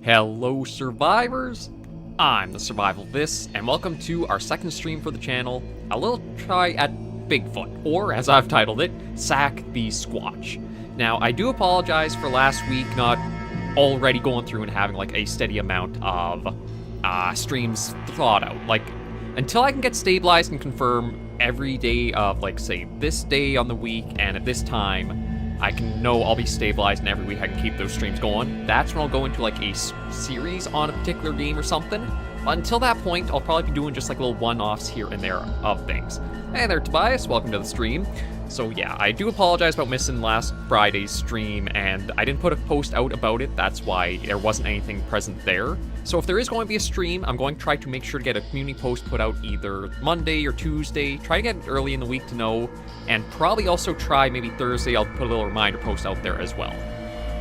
Hello survivors, I'm the SurvivalVis, and welcome to our second stream for the channel, a little try at Bigfoot, or as I've titled it, Sack the Squatch. Now, I do apologize for last week not already going through and having like a steady amount of streams thought out. Like, until I can get stabilized and confirm every day of, like, say, this day on the week and at this time, I can know I'll be stabilized and every week I can keep those streams going. That's when I'll go into like a series on a particular game or something. But until that point, I'll probably be doing just like little one-offs here and there of things. Hey there, Tobias, welcome to the stream. So yeah, I do apologize about missing last Friday's stream, and I didn't put a post out about it, that's why there wasn't anything present there. So if there is going to be a stream, I'm going to try to make sure to get a community post put out either Monday or Tuesday, try to get it early in the week to know, and probably also try maybe Thursday, I'll put a little reminder post out there as well.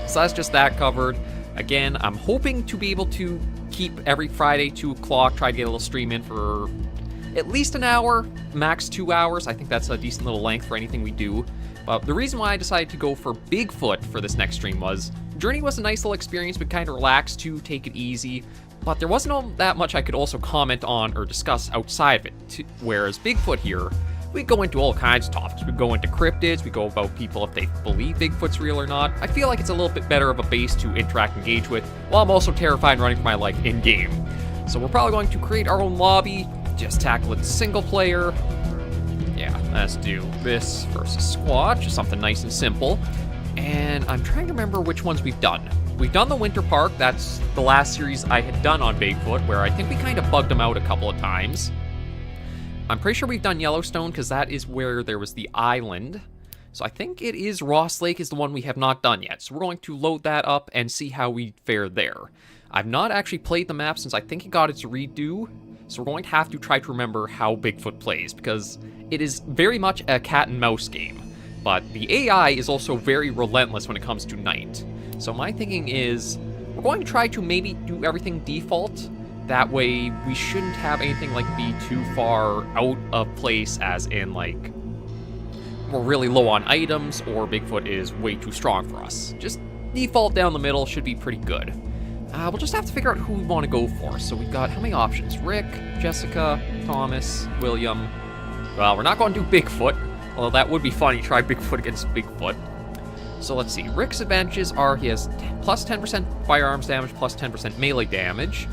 So that's just that covered. Again, I'm hoping to be able to keep every Friday 2 o'clock, try to get a little stream in for at least an hour, max 2 hours. I think that's a decent little length for anything we do. But the reason why I decided to go for Bigfoot for this next stream was, Journey was a nice little experience, but kind of relaxed to take it easy. But there wasn't all that much I could also comment on or discuss outside of it. Whereas Bigfoot here, we go into all kinds of topics. We go into cryptids, we go about people if they believe Bigfoot's real or not. I feel like it's a little bit better of a base to interact and engage with, while I'm also terrified and running for my life in-game. So we're probably going to create our own lobby, just tackle it single player. Yeah, let's do this versus Squatch, something nice and simple. And I'm trying to remember which ones we've done. We've done the Winter Park, that's the last series I had done on Bigfoot, where I think we kind of bugged him out a couple of times. I'm pretty sure we've done Yellowstone, because that is where there was the island. So I think it is Ross Lake is the one we have not done yet. So we're going to load that up and see how we fare there. I've not actually played the map since I think it got its redo. So we're going to have to try to remember how Bigfoot plays, because it is very much a cat and mouse game. But the AI is also very relentless when it comes to night. So my thinking is, we're going to try to maybe do everything default. That way, we shouldn't have anything like be too far out of place, as in like, we're really low on items, or Bigfoot is way too strong for us. Just default down the middle should be pretty good. We'll just have to figure out who we want to go for. So we've got how many options? Rick, Jessica, Thomas, William. Well, we're not going to do Bigfoot, although that would be funny, try Bigfoot against Bigfoot. So let's see, Rick's advantages are he has plus 10% firearms damage, plus 10% melee damage.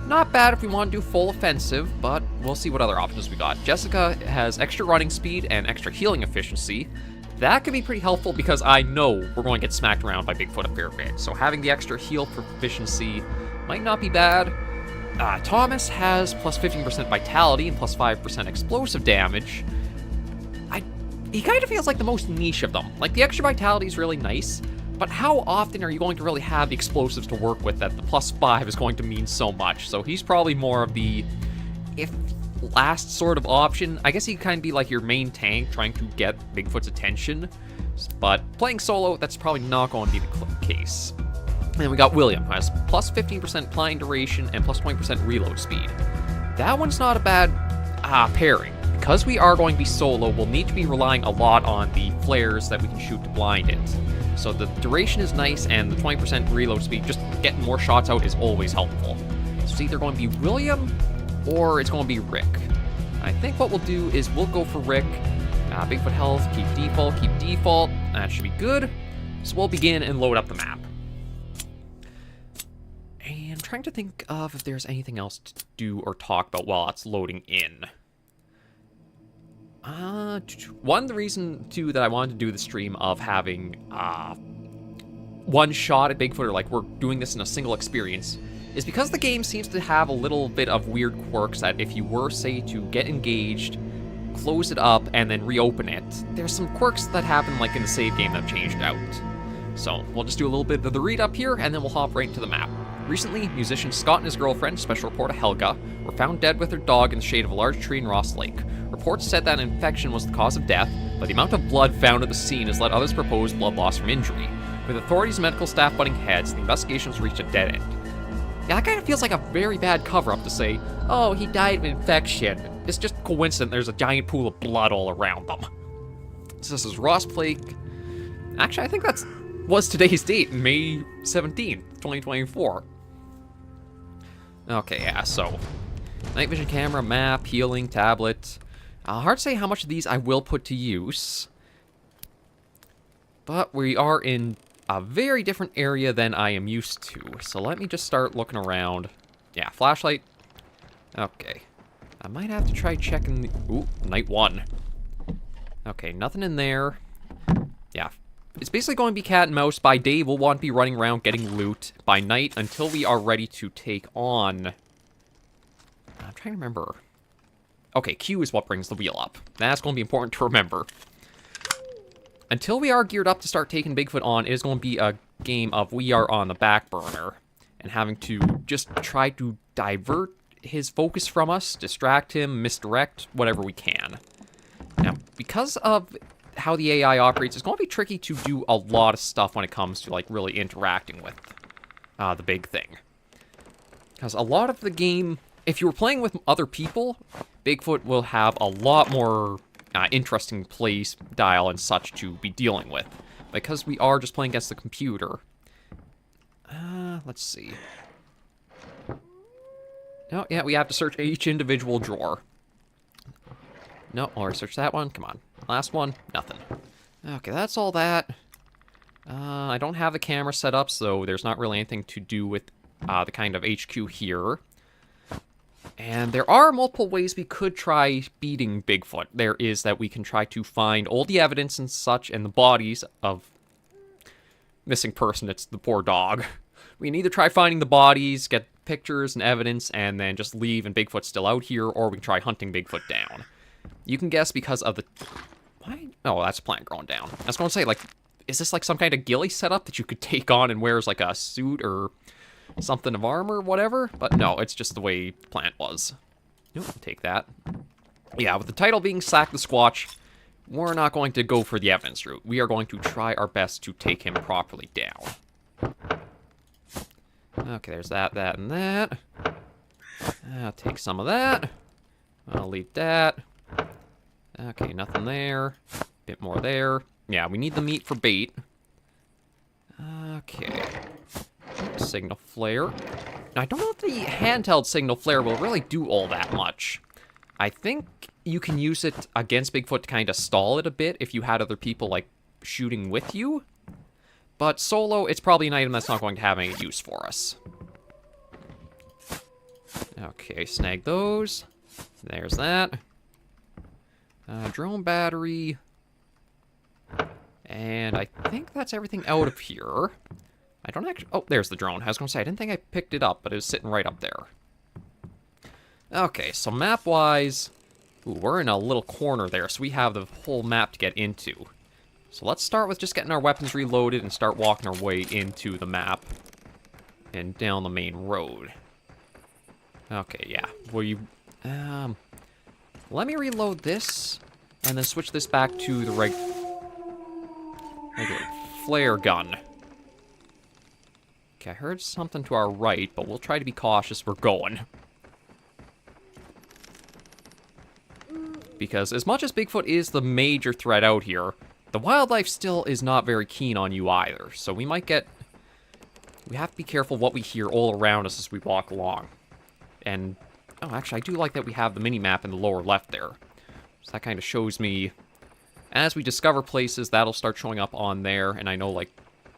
Not bad if we want to do full offensive, but we'll see what other options we got. Jessica has extra running speed and extra healing efficiency. That could be pretty helpful because I know we're going to get smacked around by Bigfoot a fair bit. So having the extra heal proficiency might not be bad. Thomas has plus 15% vitality and plus 5% explosive damage. He kind of feels like the most niche of them. Like, the extra vitality is really nice, but how often are you going to really have the explosives to work with that the plus 5 is going to mean so much? So he's probably more of the, if last sort of option. I guess he could kind of be like your main tank trying to get Bigfoot's attention, but playing solo, that's probably not going to be the case. And we got William, who has plus 15% flying duration and plus 20% reload speed. That one's not a bad pairing. Because we are going to be solo, we'll need to be relying a lot on the flares that we can shoot to blind it. So the duration is nice, and the 20% reload speed, just getting more shots out is always helpful. So it's either going to be William, or it's going to be Rick. I think what we'll do is we'll go for Rick. Bigfoot health, keep default. That should be good. So we'll begin and load up the map. And I'm trying to think of if there's anything else to do or talk about while it's loading in. One reason, too, that I wanted to do the stream of having one shot at Bigfoot, or like we're doing this in a single experience, is because the game seems to have a little bit of weird quirks that if you were, say, to get engaged, close it up, and then reopen it, there's some quirks that happen like in the save game that have changed out. So we'll just do a little bit of the read up here, and then we'll hop right into the map. Recently, musician Scott and his girlfriend, special reporter Helga, were found dead with their dog in the shade of a large tree in Ross Lake. Reports said that an infection was the cause of death, but the amount of blood found at the scene has led others propose blood loss from injury. With authorities and medical staff butting heads, the investigation has reached a dead end. Yeah, that kind of feels like a very bad cover-up to say, oh, he died of infection. It's just coincident there's a giant pool of blood all around them. So this is Ross Lake. Actually, I think that's was today's date, May 17th, 2024. Okay, yeah, so night vision camera, map, healing, tablet. Hard to say how much of these I will put to use. But we are in a very different area than I am used to. So let me just start looking around. Yeah, flashlight. Okay. I might have to try checking the... Ooh, night one. Okay, nothing in there. Yeah. It's basically going to be cat and mouse. By day, we'll want to be running around getting loot. By night, until we are ready to take on... I'm trying to remember. Okay, Q is what brings the wheel up. That's going to be important to remember. Until we are geared up to start taking Bigfoot on, it is going to be a game of we are on the back burner. And having to just try to divert his focus from us, distract him, misdirect, whatever we can. Now, because of how the AI operates, it's going to be tricky to do a lot of stuff when it comes to, like, really interacting with the big thing. Because a lot of the game, if you were playing with other people, Bigfoot will have a lot more interesting play style and such to be dealing with. Because we are just playing against the computer. Let's see. Oh, yeah, we have to search each individual drawer. No, already searched that one. Come on. Last one. Nothing. Okay, that's all that. I don't have the camera set up, so there's not really anything to do with the kind of HQ here. And there are multiple ways we could try beating Bigfoot. There is that we can try to find all the evidence and such and the bodies of missing person. It's the poor dog. We can either try finding the bodies, get pictures and evidence, and then just leave and Bigfoot's still out here, or we can try hunting Bigfoot down. You can guess because of the... Why? Oh, that's a plant growing down. I was going to say, like, is this like some kind of ghillie setup that you could take on and wears like a suit or something of armor, whatever? But no, it's just the way the plant was. Nope, take that. Yeah, with the title being Sack the Squatch, we're not going to go for the evidence route. We are going to try our best to take him properly down. Okay, there's that, and that. I'll take some of that. I'll leave that. Okay, nothing there. Bit more there. Yeah, we need the meat for bait. Okay. Signal flare. Now, I don't know if the handheld signal flare will really do all that much. I think you can use it against Bigfoot to kind of stall it a bit if you had other people, like, shooting with you. But solo, it's probably an item that's not going to have any use for us. Okay, snag those. There's that. Drone battery. And I think that's everything out of here. I don't actually... Oh, there's the drone. I was going to say, I didn't think I picked it up, but it was sitting right up there. Okay, so map-wise... Ooh, we're in a little corner there, so we have the whole map to get into. So let's start with just getting our weapons reloaded and start walking our way into the map. And down the main road. Okay, yeah. Let me reload this, and then switch this back to the regular flare gun. Okay, I heard something to our right, but we'll try to be cautious. We're going. Because as much as Bigfoot is the major threat out here, the wildlife still is not very keen on you either. So we might get... We have to be careful what we hear all around us as we walk along. And... Oh, actually, I do like that we have the mini-map in the lower left there. So that kind of shows me... As we discover places, that'll start showing up on there. And I know, like,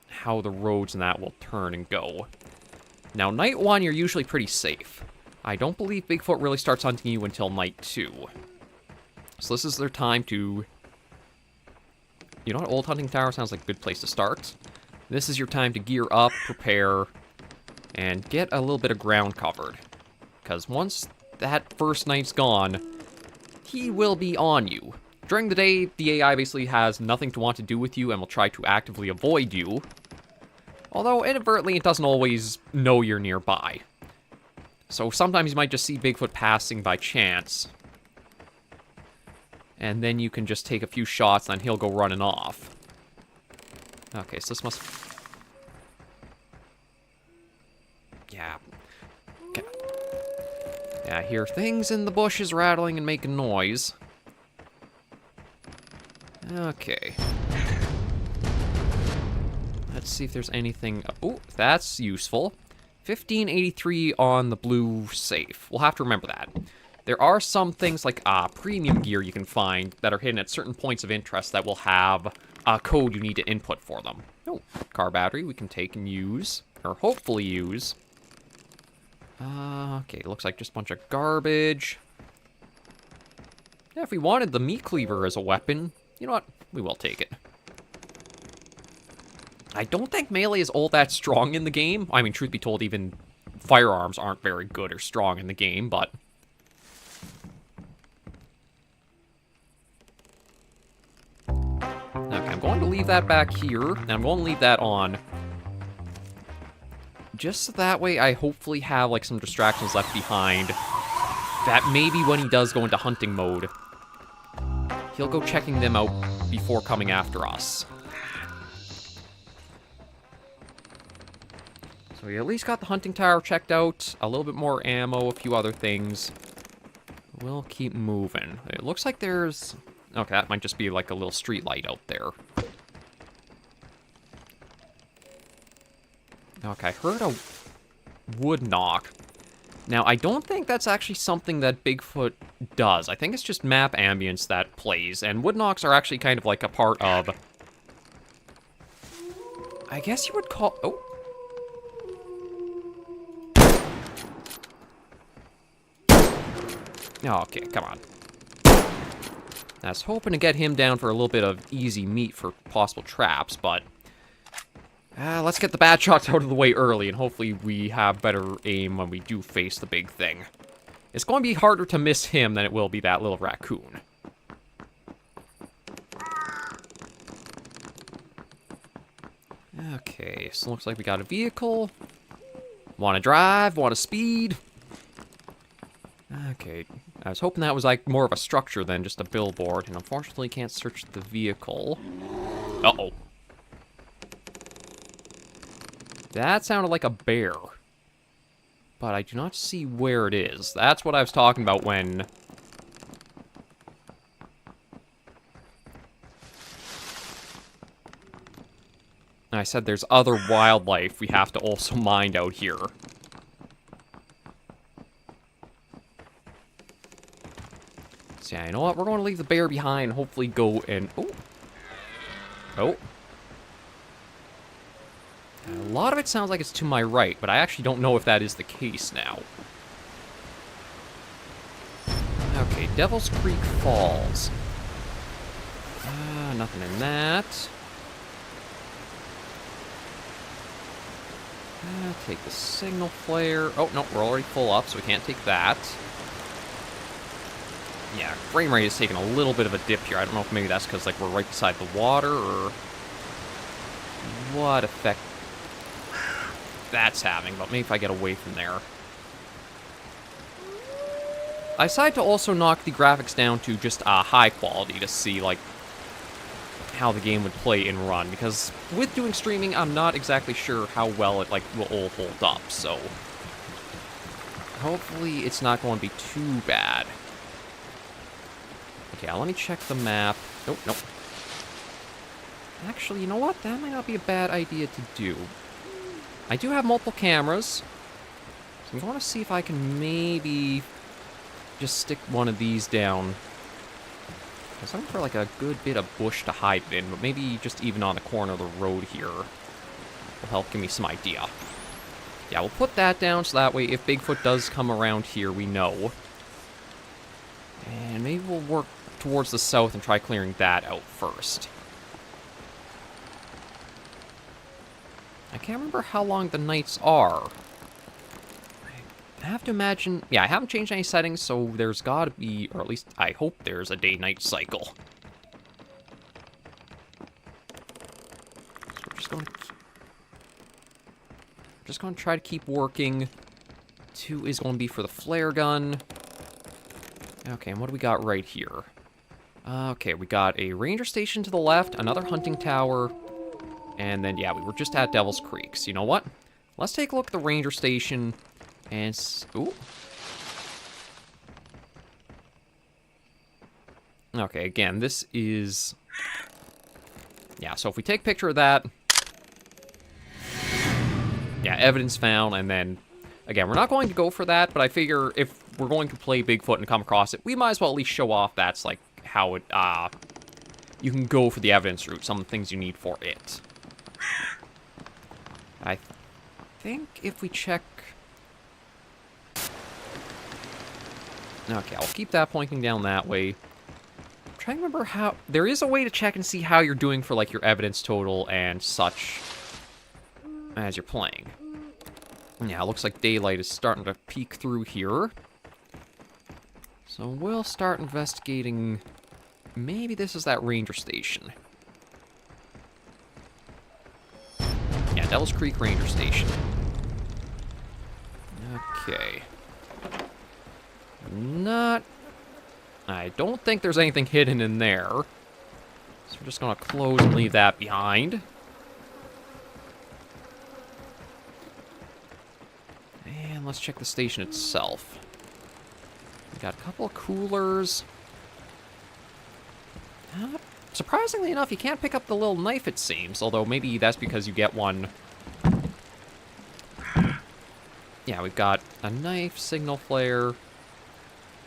how the roads and that will turn and go. Now, night 1, you're usually pretty safe. I don't believe Bigfoot really starts hunting you until night 2. So this is their time to... You know what? Old Hunting Tower sounds like a good place to start. This is your time to gear up, prepare, and get a little bit of ground covered. Because once that first night's gone, he will be on you. During the day, the AI basically has nothing to want to do with you and will try to actively avoid you. Although, inadvertently, it doesn't always know you're nearby. So sometimes you might just see Bigfoot passing by chance. And then you can just take a few shots, and then he'll go running off. Okay, so this must... Yeah. Okay. Yeah, I hear things in the bushes rattling and making noise. Okay. Let's see if there's anything... Oh, that's useful. 1583 on the blue safe. We'll have to remember that. There are some things like premium gear you can find that are hidden at certain points of interest that will have a code you need to input for them. Oh, car battery we can take and use, or hopefully use. Okay, looks like just a bunch of garbage. Yeah, if we wanted the meat cleaver as a weapon, you know what? We will take it. I don't think melee is all that strong in the game. I mean, truth be told, even firearms aren't very good or strong in the game, but... Okay, I'm going to leave that back here, and I'm going to leave that on. Just so that way I hopefully have, like, some distractions left behind. That maybe when he does go into hunting mode, he'll go checking them out before coming after us. So we at least got the hunting tower checked out, a little bit more ammo, a few other things. We'll keep moving. It looks like there's... Okay, that might just be like a little street light out there. Okay, I heard a wood knock. Now, I don't think that's actually something that Bigfoot does. I think it's just map ambience that plays, and wood knocks are actually kind of like a part of... I guess you would call... Oh. Oh, okay, come on. I was hoping to get him down for a little bit of easy meat for possible traps, but... let's get the bad shots out of the way early, and hopefully we have better aim when we do face the big thing. It's going to be harder to miss him than it will be that little raccoon. Okay, so looks like we got a vehicle. Want to drive, want to speed. Okay, I was hoping that was like more of a structure than just a billboard, and unfortunately can't search the vehicle. Uh-oh. That sounded like a bear. But I do not see where it is. That's what I was talking about when... I said there's other wildlife we have to also mind out here. So yeah, you know what? We're going to leave the bear behind and hopefully go and... Oh. Oh. A lot of it sounds like it's to my right, but I actually don't know if that is the case now. Okay, Devil's Creek Falls. Nothing in that. Take the signal flare. Oh, no, we're already full up, so we can't take that. Yeah, frame rate is taking a little bit of a dip here. I don't know if maybe that's because, like, we're right beside the water, or what effect that's having, but maybe if I get away from there. I decided to also knock the graphics down to just high quality to see, like, how the game would play and run, because with doing streaming, I'm not exactly sure how well it, like, will all hold up, so hopefully it's not going to be too bad. Okay, let me check the map. Nope, nope. Actually, you know what? That might not be a bad idea to do. I do have multiple cameras, so I'm going to see if I can maybe just stick one of these down. I was looking for like a good bit of bush to hide it in, but maybe just even on the corner of the road here will help give me some idea. Yeah, we'll put that down so that way if Bigfoot does come around here, we know. And maybe we'll work towards the south and try clearing that out first. I can't remember how long the nights are. I have to imagine... Yeah, I haven't changed any settings, so there's gotta be... Or at least, I hope there's a day-night cycle. So we're just going to try to keep working. 2 is going to be for the flare gun. Okay, and what do we got right here? Okay, we got a ranger station to the left, another hunting tower, and then, yeah, we were just at Devil's Creek. So you know what? Let's take a look at the ranger station, and... Ooh. Okay, again, this is... Yeah, so if we take a picture of that... yeah, evidence found, and then, again, we're not going to go for that, but I figure if we're going to play Bigfoot and come across it, we might as well at least show off that's, like, how it, you can go for the evidence route, some things you need for it. I think if we check... Okay, I'll keep that pointing down that way. I'm trying to remember how... There is a way to check and see how you're doing for, like, your evidence total and such as you're playing. Yeah, it looks like daylight is starting to peek through here. So we'll start investigating... Maybe this is that ranger station. Yeah, Devil's Creek Ranger Station. Okay. I don't think there's anything hidden in there. So we're just gonna close and leave that behind. And let's check the station itself. We got a couple of coolers. Surprisingly enough, you can't pick up the little knife, it seems. Although maybe that's because you get one. Yeah, we've got a knife, signal flare.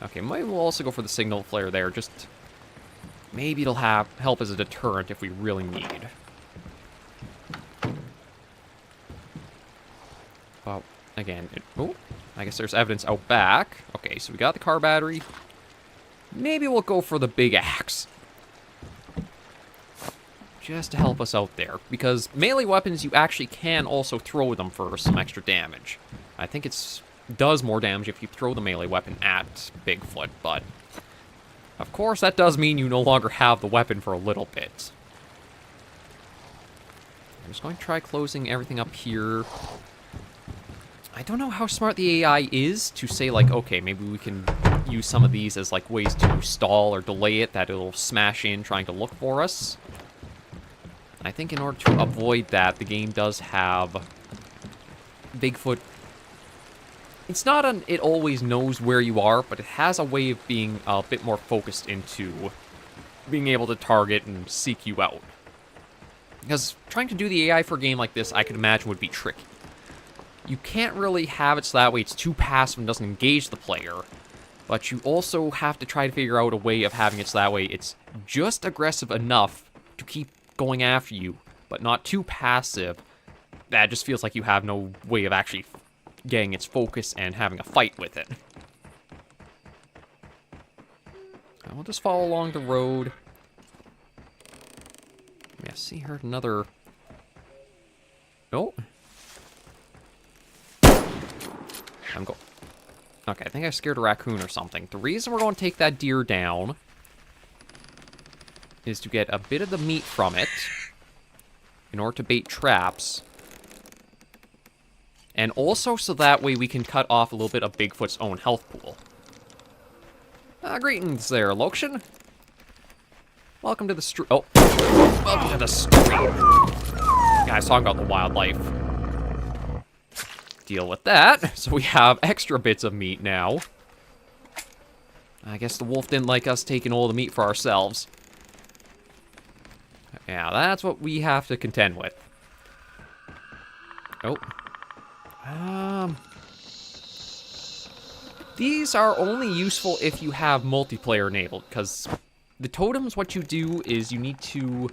Okay, maybe we'll also go for the signal flare there. Just maybe it'll help as a deterrent if we really need. Well, again, oh, I guess there's evidence out back. Okay, so we got the car battery. Maybe we'll go for the big axe. Just to help us out there. Because melee weapons, you actually can also throw them for some extra damage. I think it does more damage if you throw the melee weapon at Bigfoot, but... Of course, that does mean you no longer have the weapon for a little bit. I'm just going to try closing everything up here. I don't know how smart the AI is to say, like, okay, maybe we can use some of these as, like, ways to stall or delay it, that it'll smash in trying to look for us. I think in order to avoid that, the game does have Bigfoot. It's not an it always knows where you are, but it has a way of being a bit more focused into being able to target and seek you out. Because trying to do the AI for a game like this, I could imagine would be tricky. You can't really have it so that way it's too passive and doesn't engage the player, but you also have to try to figure out a way of having it so that way it's just aggressive enough to keep going after you, but not too passive. That just feels like you have no way of actually getting its focus and having a fight with it. We'll just follow along the road. Yeah, see, heard another... Oh. Okay, I think I scared a raccoon or something. The reason we're going to take that deer down is to get a bit of the meat from it in order to bait traps. And also so that way we can cut off a little bit of Bigfoot's own health pool. Greetings there, Lokshin. Welcome to the stream. Oh, welcome to the stream. Guys, talking about the wildlife. Deal with that. So we have extra bits of meat now. I guess the wolf didn't like us taking all the meat for ourselves. Yeah, that's what we have to contend with. Oh. These are only useful if you have multiplayer enabled, because the totems, what you do is you need to...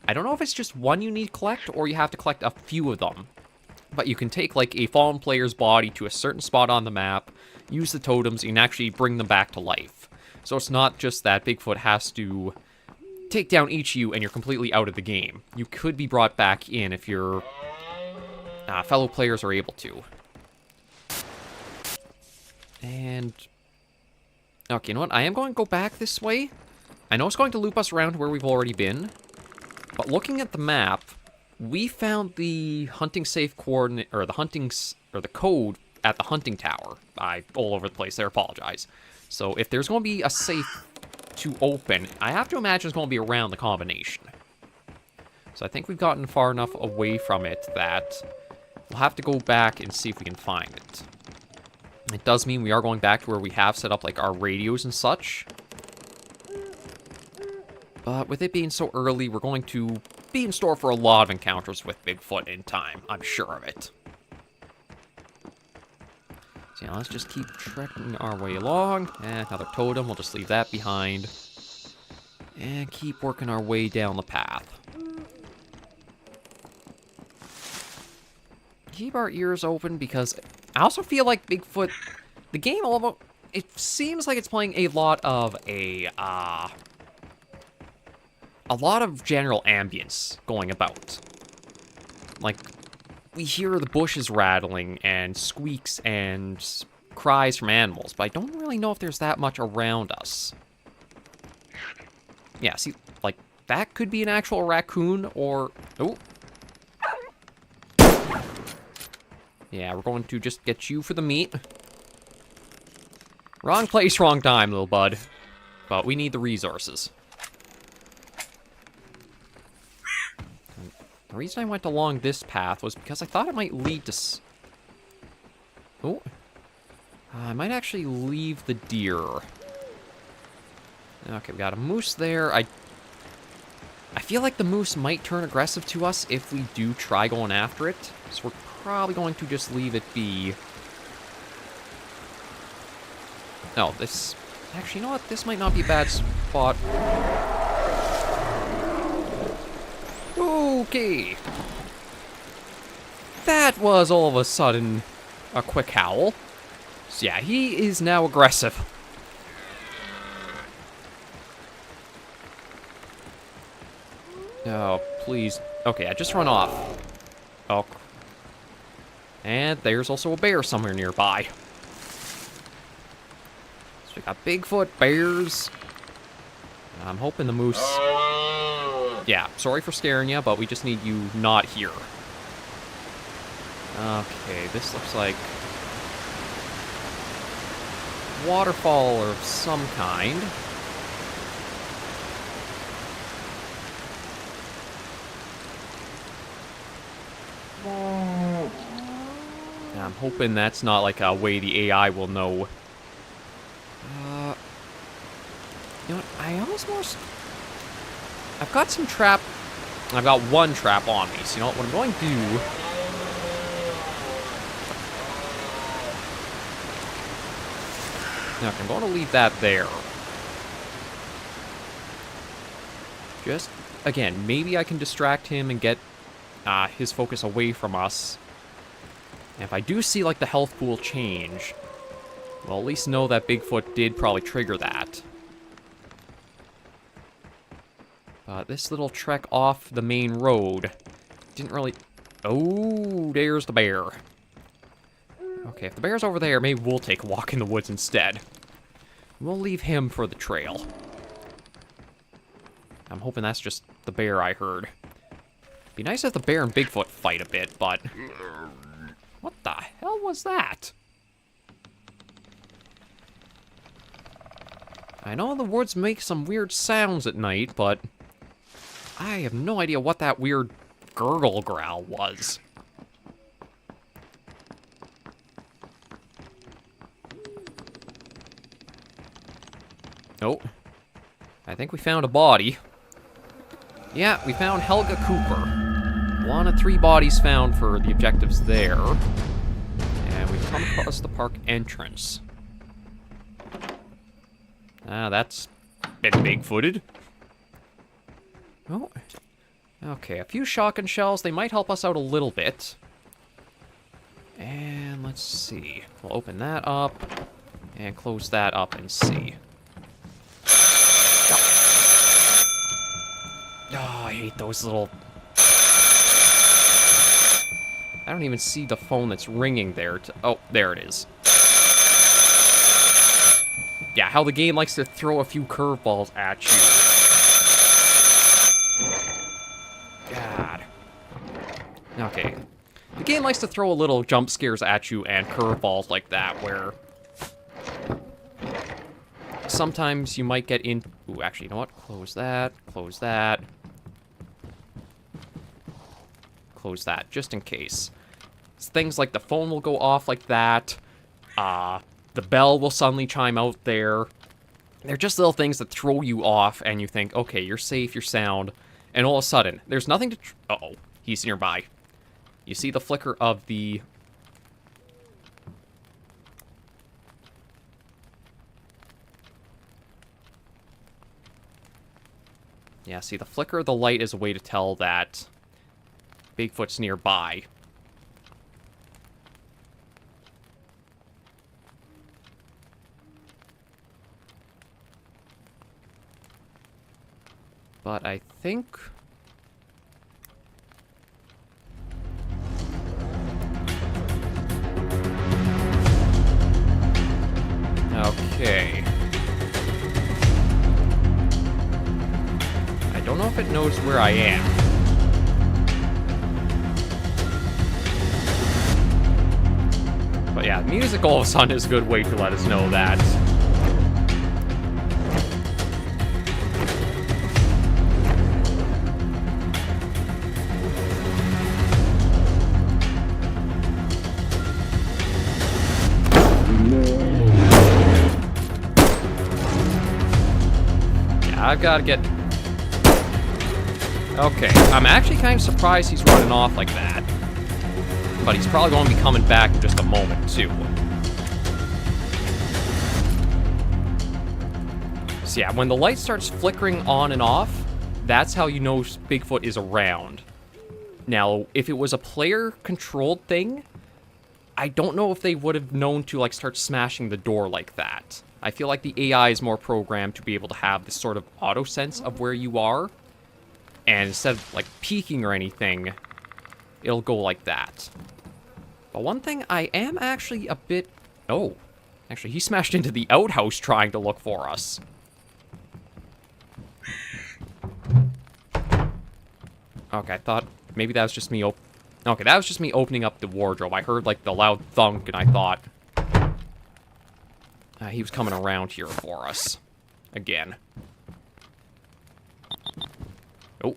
I don't know if it's just one you need to collect, or you have to collect a few of them. But you can take, like, a fallen player's body to a certain spot on the map, use the totems, and actually bring them back to life. So it's not just that Bigfoot has to take down each of you and you're completely out of the game. You could be brought back in if your fellow players are able to. And... okay, you know what? I am going to go back this way. I know it's going to loop us around to where we've already been. But looking at the map, we found the hunting safe coordinate, or the code at the hunting tower. All over the place there, apologize. So if there's going to be a safe to open, I have to imagine it's going to be around the combination. So I think we've gotten far enough away from it that we'll have to go back and see if we can find it. It does mean we are going back to where we have set up, like, our radios and such. But with it being so early, we're going to be in store for a lot of encounters with Bigfoot in time. I'm sure of it. So yeah, let's just keep trekking our way along. Another totem, we'll just leave that behind. And keep working our way down the path. Keep our ears open because I also feel like Bigfoot, the game almost, it seems like it's playing a lot of general ambience going about. Like, we hear the bushes rattling and squeaks and cries from animals, but I don't really know if there's that much around us. Yeah, see, like, that could be an actual raccoon or... Oh. Yeah, we're going to just get you for the meat. Wrong place, wrong time, little bud. But we need the resources. The reason I went along this path was because I thought it might lead to... Oh. I might actually leave the deer. Okay, we got a moose there. I feel like the moose might turn aggressive to us if we do try going after it. So we're probably going to just leave it be. No, this... Actually, you know what? This might not be a bad spot. Okay. That was all of a sudden a quick howl. So yeah, he is now aggressive. Oh, please. Okay, I just run off. Oh. And there's also a bear somewhere nearby. So we got Bigfoot, bears. I'm hoping the moose... Yeah, sorry for scaring you, but we just need you not here. Okay, this looks like... waterfall of some kind. I'm hoping that's not like a way the AI will know. You know what? I've got some trap. I've got one trap on me. So you know what I'm going to do? Now, I'm going to leave that there. Just, again, maybe I can distract him and get his focus away from us. And if I do see, like, the health pool change, well, at least know that Bigfoot did probably trigger that. But this little trek off the main road didn't really... Oh, there's the bear. Okay, if the bear's over there, maybe we'll take a walk in the woods instead. We'll leave him for the trail. I'm hoping that's just the bear I heard. Be nice if the bear and Bigfoot fight a bit, but... What the hell was that? I know the woods make some weird sounds at night, but... I have no idea what that weird gurgle growl was. Oh. I think we found a body. Yeah, we found Helga Cooper. 1 of 3 bodies found for the objectives there. And we've come across the park entrance. Ah, that's been big-footed. Oh. Okay, a few shotgun shells. They might help us out a little bit. And let's see. We'll open that up. And close that up and see. Oh, I hate those little... I don't even see the phone that's ringing there. Oh, there it is. Yeah, how the game likes to throw a few curveballs at you. God. Okay. The game likes to throw a little jump scares at you and curveballs like that, where... sometimes you might get in... Ooh, actually, you know what? Close that. Close that. Close that, just in case. Things like the phone will go off like that. The bell will suddenly chime out there. They're just little things that throw you off, and you think, okay, you're safe, you're sound. And all of a sudden, there's nothing to... Uh-oh, he's nearby. You see the flicker of the... Yeah, see, the flicker of the light is a way to tell that Bigfoot's nearby. But I think... Okay. I don't know if it knows where I am. But yeah, music all of a sudden is a good way to let us know that. I've got to get... Okay, I'm actually kind of surprised he's running off like that. But he's probably going to be coming back in just a moment, too. So yeah, when the light starts flickering on and off, that's how you know Bigfoot is around. Now, if it was a player-controlled thing, I don't know if they would have known to, like, start smashing the door like that. I feel like the AI is more programmed to be able to have this sort of auto-sense of where you are. And instead of, like, peeking or anything, it'll go like that. But one thing I am actually a bit... Oh. Actually, he smashed into the outhouse trying to look for us. Okay, I thought maybe that was just me Okay, that was just me opening up the wardrobe. I heard, like, the loud thunk, and I thought... he was coming around here for us. Again. Oh.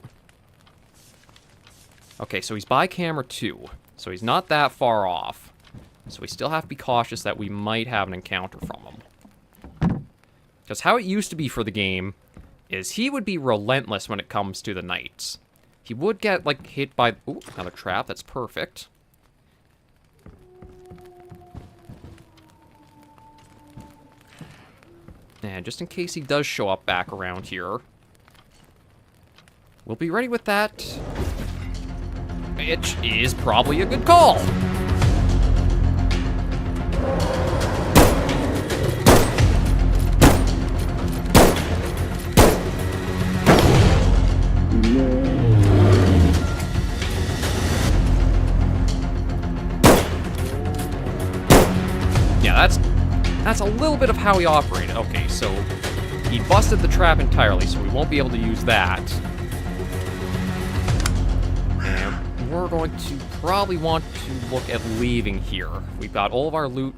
Okay, so he's by camera 2. So he's not that far off. So we still have to be cautious that we might have an encounter from him. Because how it used to be for the game is he would be relentless when it comes to the nights. He would get, like, hit by... Ooh, another trap. That's perfect. And just in case he does show up back around here, we'll be ready with that. Which is probably a good call. Yeah, that's a little bit of how he operated. Okay, so he busted the trap entirely, so we won't be able to use that. And we're going to probably want to look at leaving here. We've got all of our loot.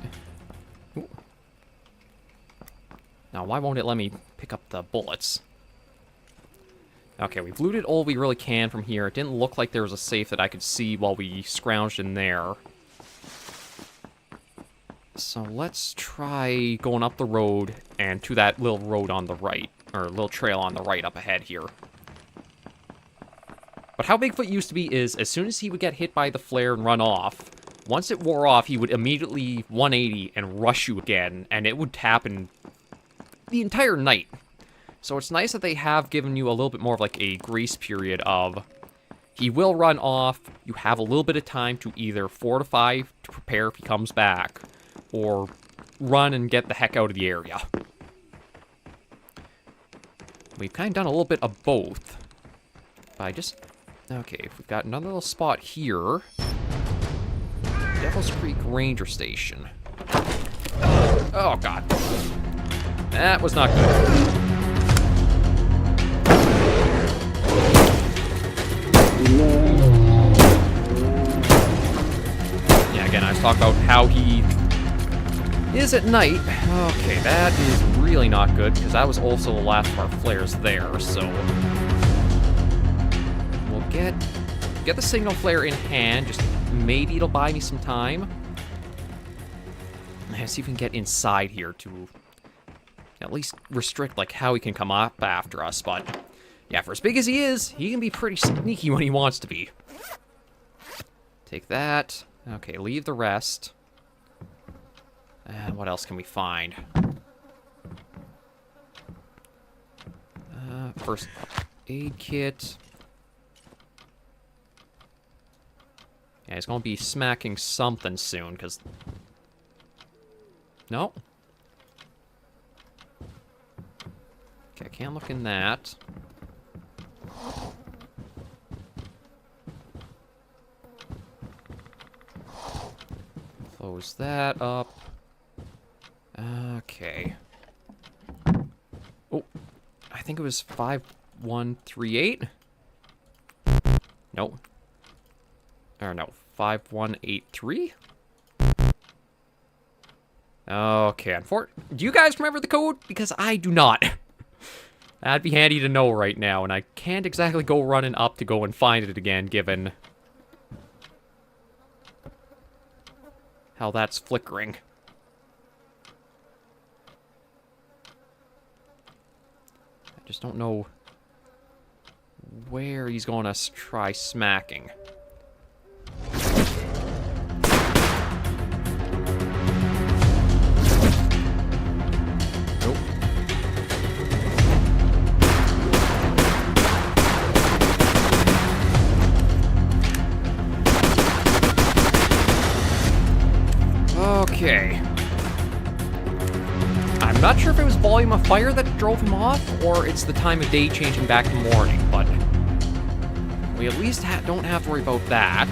Ooh. Now, why won't it let me pick up the bullets? Okay, we've looted all we really can from here. It didn't look like there was a safe that I could see while we scrounged in there. So let's try going up the road and to that little road on the right, or little trail on the right up ahead here. But how Bigfoot used to be is, as soon as he would get hit by the flare and run off, once it wore off, he would immediately 180 and rush you again, and it would happen the entire night. So it's nice that they have given you a little bit more of like a grace period of, he will run off, you have a little bit of time to either fortify to prepare if he comes back, or run and get the heck out of the area. We've kind of done a little bit of both. But I just... Okay, we've got another little spot here. Devil's Creek Ranger Station. Oh, God. That was not good. Yeah, again, I was talking about how he is at night. Okay, that is really not good, because that was also the last of our flares there, so... We'll get the signal flare in hand, just maybe it'll buy me some time. Let's see if we can get inside here to at least restrict, like, how he can come up after us, but... Yeah, for as big as he is, he can be pretty sneaky when he wants to be. Take that. Okay, leave the rest. And what else can we find? First, Aid kit. Yeah, he's gonna be smacking something soon, because... No. Okay, I can't look in that. Close that up. Okay. Oh, I think it was 5138. Nope. Or no, 5183. Okay, do you guys remember the code? Because I do not. That'd be handy to know right now, and I can't exactly go running up to go and find it again, given how that's flickering. I just don't know where he's going to try smacking. Nope. Okay. I'm not sure if it was volume of fire that drove him off, or it's the time of day changing back to morning, but we at least don't have to worry about that.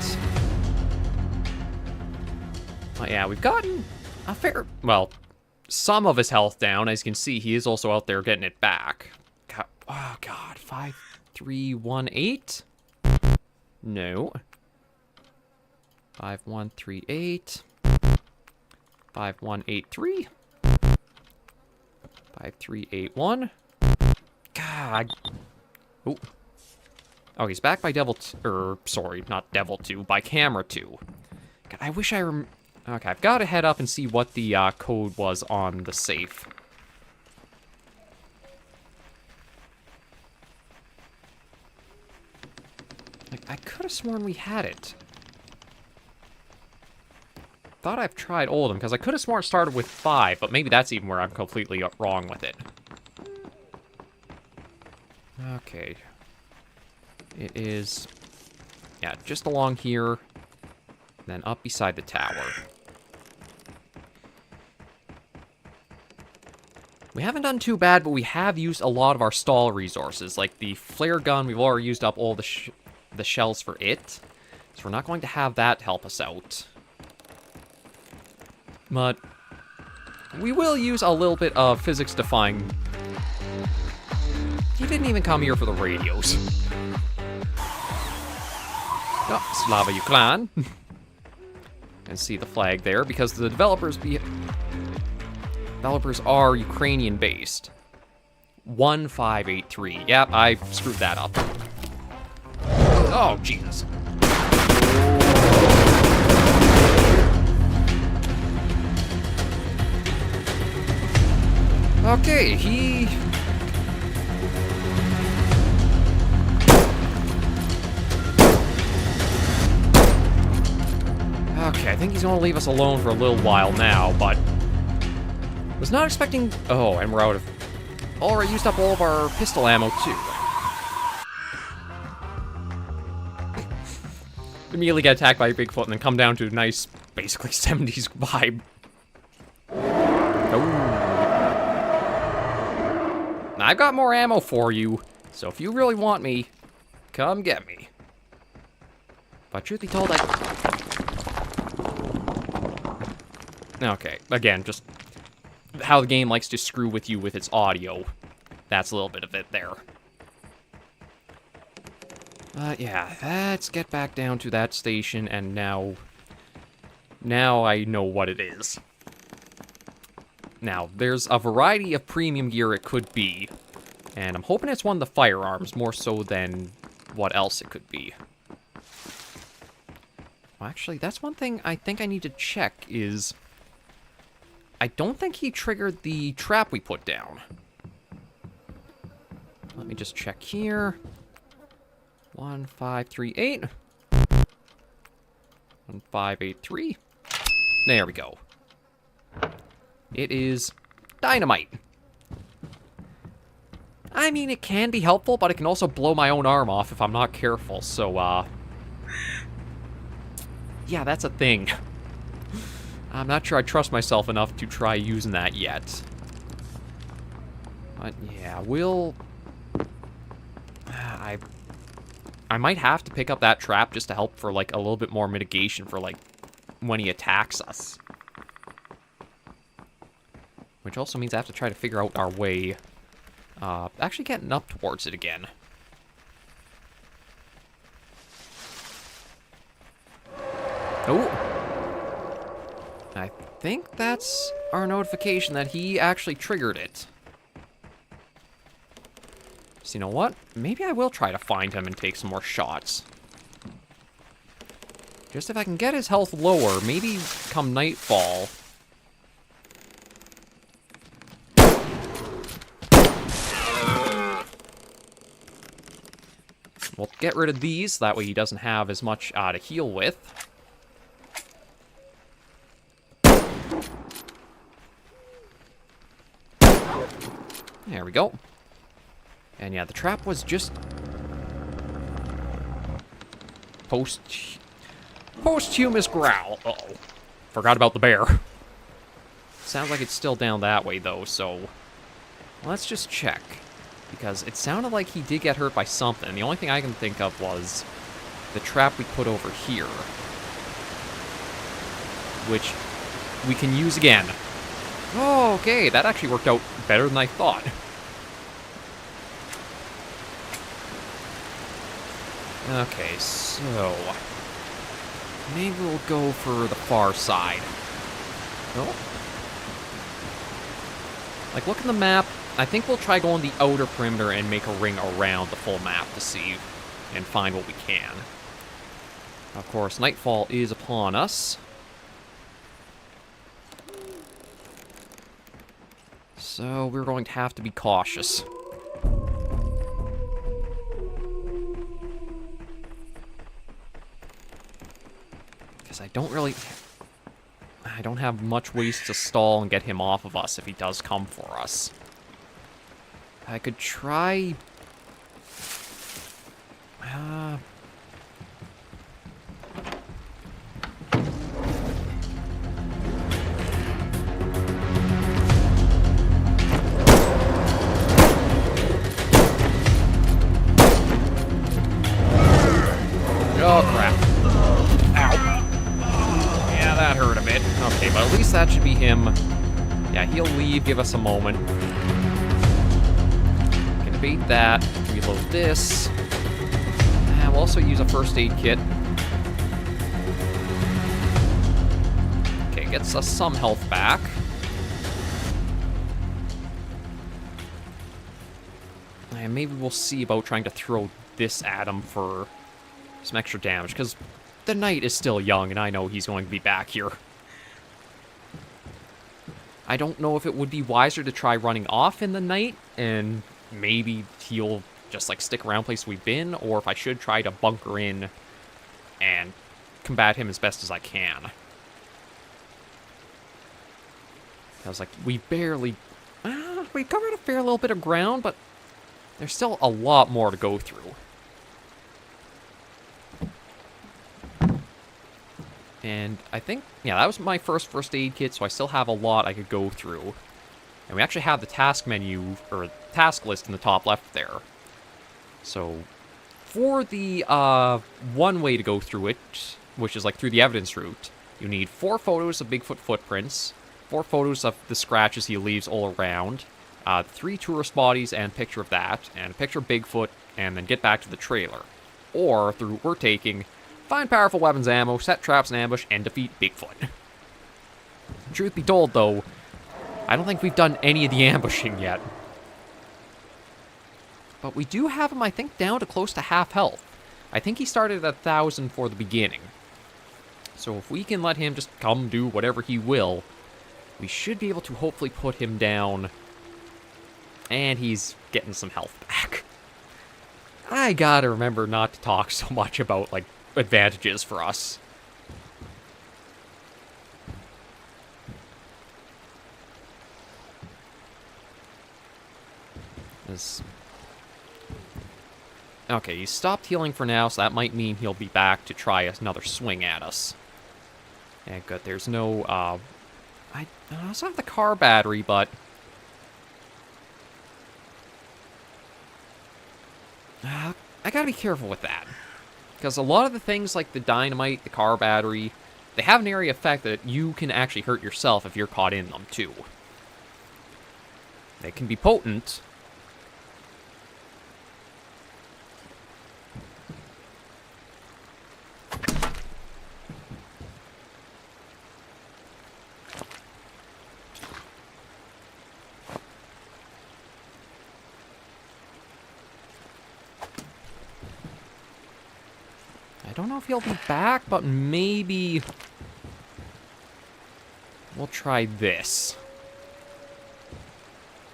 But yeah, we've gotten a fair... Well, some of his health down. As you can see, he is also out there getting it back. God, oh, God. 5318? No. 5138. 5183. 5381. God. Ooh. Oh, he's back by sorry, not Devil 2, by Camera 2. God, I wish I Okay, I've got to head up and see what the code was on the safe. Like, I could have sworn we had it. Thought I've tried all of them, because I could have sworn it started with 5, but maybe that's even where I'm completely wrong with it. Okay. It is... Yeah, just along here, then up beside the tower. We haven't done too bad, but we have used a lot of our stall resources, like the flare gun. We've already used up all the shells for it, so we're not going to have that help us out. But we will use a little bit of physics-defying... He didn't even come here for the radios. Oh, Slava Ukraine. And see the flag there, because the developers are Ukrainian-based. 1583. Yep, I screwed that up. Oh, Jesus. Okay, he... Okay, I think he's going to leave us alone for a little while now, but... Was not expecting... Oh, and we're out of... Already used up all of our pistol ammo, too. Immediately get attacked by a Bigfoot and then come down to a nice, basically 70s vibe. Oh. I've got more ammo for you, so if you really want me, come get me. But truth be told, Okay, again, just how the game likes to screw with you with its audio. That's a little bit of it there. Yeah, let's get back down to that station, and now I know what it is. Now, there's a variety of premium gear it could be, and I'm hoping it's one of the firearms, more so than what else it could be. Well, actually, that's one thing I think I need to check is... I don't think he triggered the trap we put down. Let me just check here. 1538. 1583. There we go. It is dynamite. I mean, it can be helpful, but it can also blow my own arm off if I'm not careful, so, yeah, that's a thing. I'm not sure I trust myself enough to try using that yet. But, yeah, we'll... I might have to pick up that trap just to help for, like, a little bit more mitigation for, like, when he attacks us. Which also means I have to try to figure out our way... actually getting up towards it again. Oh! I think that's our notification that he actually triggered it. So you know what? Maybe I will try to find him and take some more shots. Just if I can get his health lower, maybe come nightfall... We'll get rid of these, that way he doesn't have as much to heal with. There we go. And yeah, the trap was just... Posthumous growl. Uh-oh. Forgot about the bear. Sounds like it's still down that way, though, so... Let's just check. Because it sounded like he did get hurt by something. The only thing I can think of was the trap we put over here. Which we can use again. Oh, okay, that actually worked out better than I thought. Okay, so... Maybe we'll go for the far side. Oh. Like, look at the map. I think we'll try going the outer perimeter and make a ring around the full map to see and find what we can. Of course, nightfall is upon us. So we're going to have to be cautious. Because I don't have much ways to stall and get him off of us if he does come for us. I could try... Oh, crap. Ow. Yeah, that hurt a bit. Okay, but at least that should be him. Yeah, he'll leave, give us a moment. Can bait that, reload this. And we'll also use a first aid kit. Okay, gets us some health back. And maybe we'll see about trying to throw this at him for some extra damage, because the knight is still young, and I know he's going to be back here. I don't know if it would be wiser to try running off in the night, and maybe he'll just, like, stick around place we've been, or if I should try to bunker in and combat him as best as I can. I was like, we barely... we covered a fair little bit of ground, but there's still a lot more to go through. And I think, yeah, that was my first aid kit, so I still have a lot I could go through. And we actually have the task menu, or task list in the top left there. So, for the one way to go through it, which is like through the evidence route, you need 4 photos of Bigfoot footprints, 4 photos of the scratches he leaves all around, 3 tourist bodies and a picture of that, and a picture of Bigfoot, and then get back to the trailer. Or, through route we're taking, find powerful weapons ammo, set traps and ambush, and defeat Bigfoot. Truth be told, though, I don't think we've done any of the ambushing yet. But we do have him, I think, down to close to half health. I think he started at 1,000 for the beginning. So if we can let him just come do whatever he will, we should be able to hopefully put him down. And he's getting some health back. I gotta remember not to talk so much about, like, advantages for us. Okay, he stopped healing for now, so that might mean he'll be back to try another swing at us. Yeah, good. There's no, I also have the car battery, but... I gotta be careful with that. Because a lot of the things like the dynamite, the car battery, they have an area effect that you can actually hurt yourself if you're caught in them, too. They can be potent. I don't know if he'll be back, but maybe we'll try this.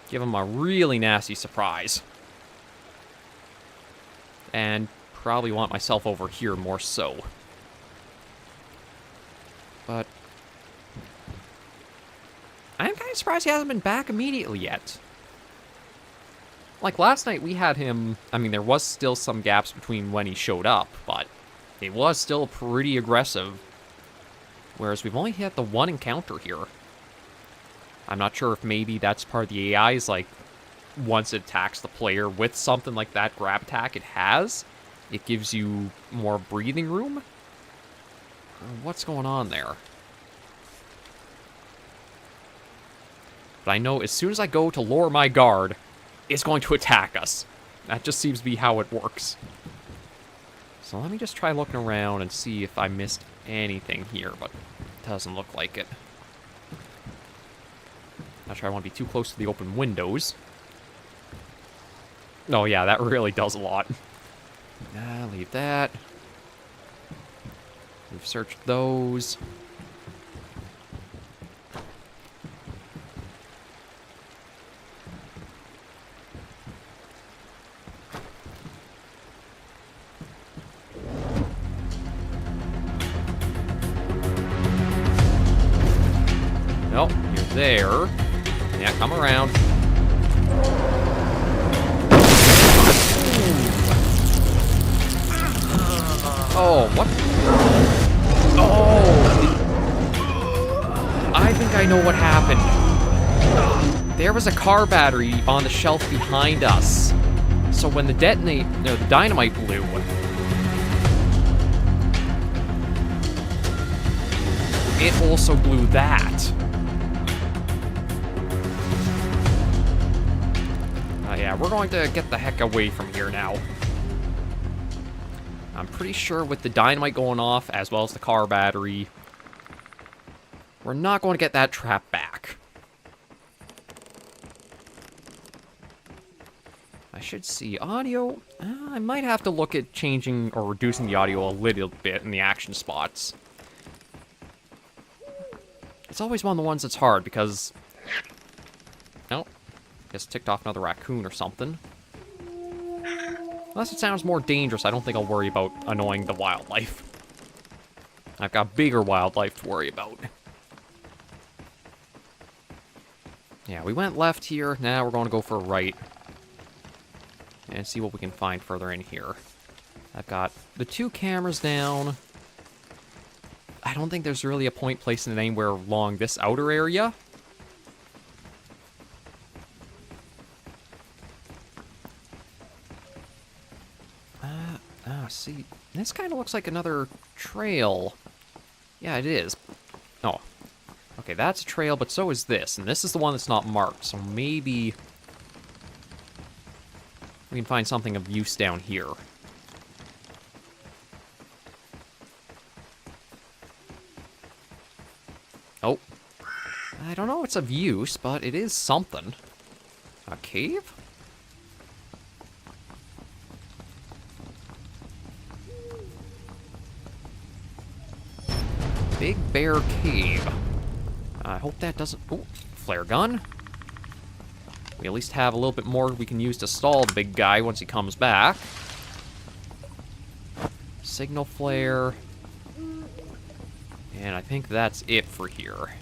Give him a really nasty surprise. And probably want myself over here more so. But I'm kind of surprised he hasn't been back immediately yet. Like last night we had him, I mean there was still some gaps between when he showed up, but it was still pretty aggressive. Whereas we've only had the one encounter here. I'm not sure if maybe that's part of the AI's, like, once it attacks the player with something like that grab attack it has, it gives you more breathing room? What's going on there? But I know as soon as I go to lower my guard, it's going to attack us. That just seems to be how it works. So let me just try looking around and see if I missed anything here, but it doesn't look like it. Not sure I want to be too close to the open windows. Oh yeah, that really does a lot. Leave that. We've searched those. Nope, you're there. Yeah, come around. Oh, what? Oh! I think I know what happened. There was a car battery on the shelf behind us. So when the the dynamite blew, it also blew that. Yeah, we're going to get the heck away from here now. I'm pretty sure with the dynamite going off, as well as the car battery, we're not going to get that trap back. I should see audio. I might have to look at changing or reducing the audio a little bit in the action spots. It's always one of the ones that's hard because... Oh, guess ticked off another raccoon or something. Unless it sounds more dangerous, I don't think I'll worry about annoying the wildlife. I've got bigger wildlife to worry about. Yeah, we went left here. Now we're going to go for a right. And see what we can find further in here. I've got the 2 cameras down. I don't think there's really a point placing it anywhere along this outer area. See, this kind of looks like another trail. Yeah, it is. Oh. Okay, that's a trail, but so is this. And this is the one that's not marked, so maybe we can find something of use down here. Oh. I don't know what's of use, but it is something. A cave? Big Bear Cave. I hope that doesn't... Oh, flare gun. We at least have a little bit more we can use to stall the big guy once he comes back. Signal flare. And I think that's it for here.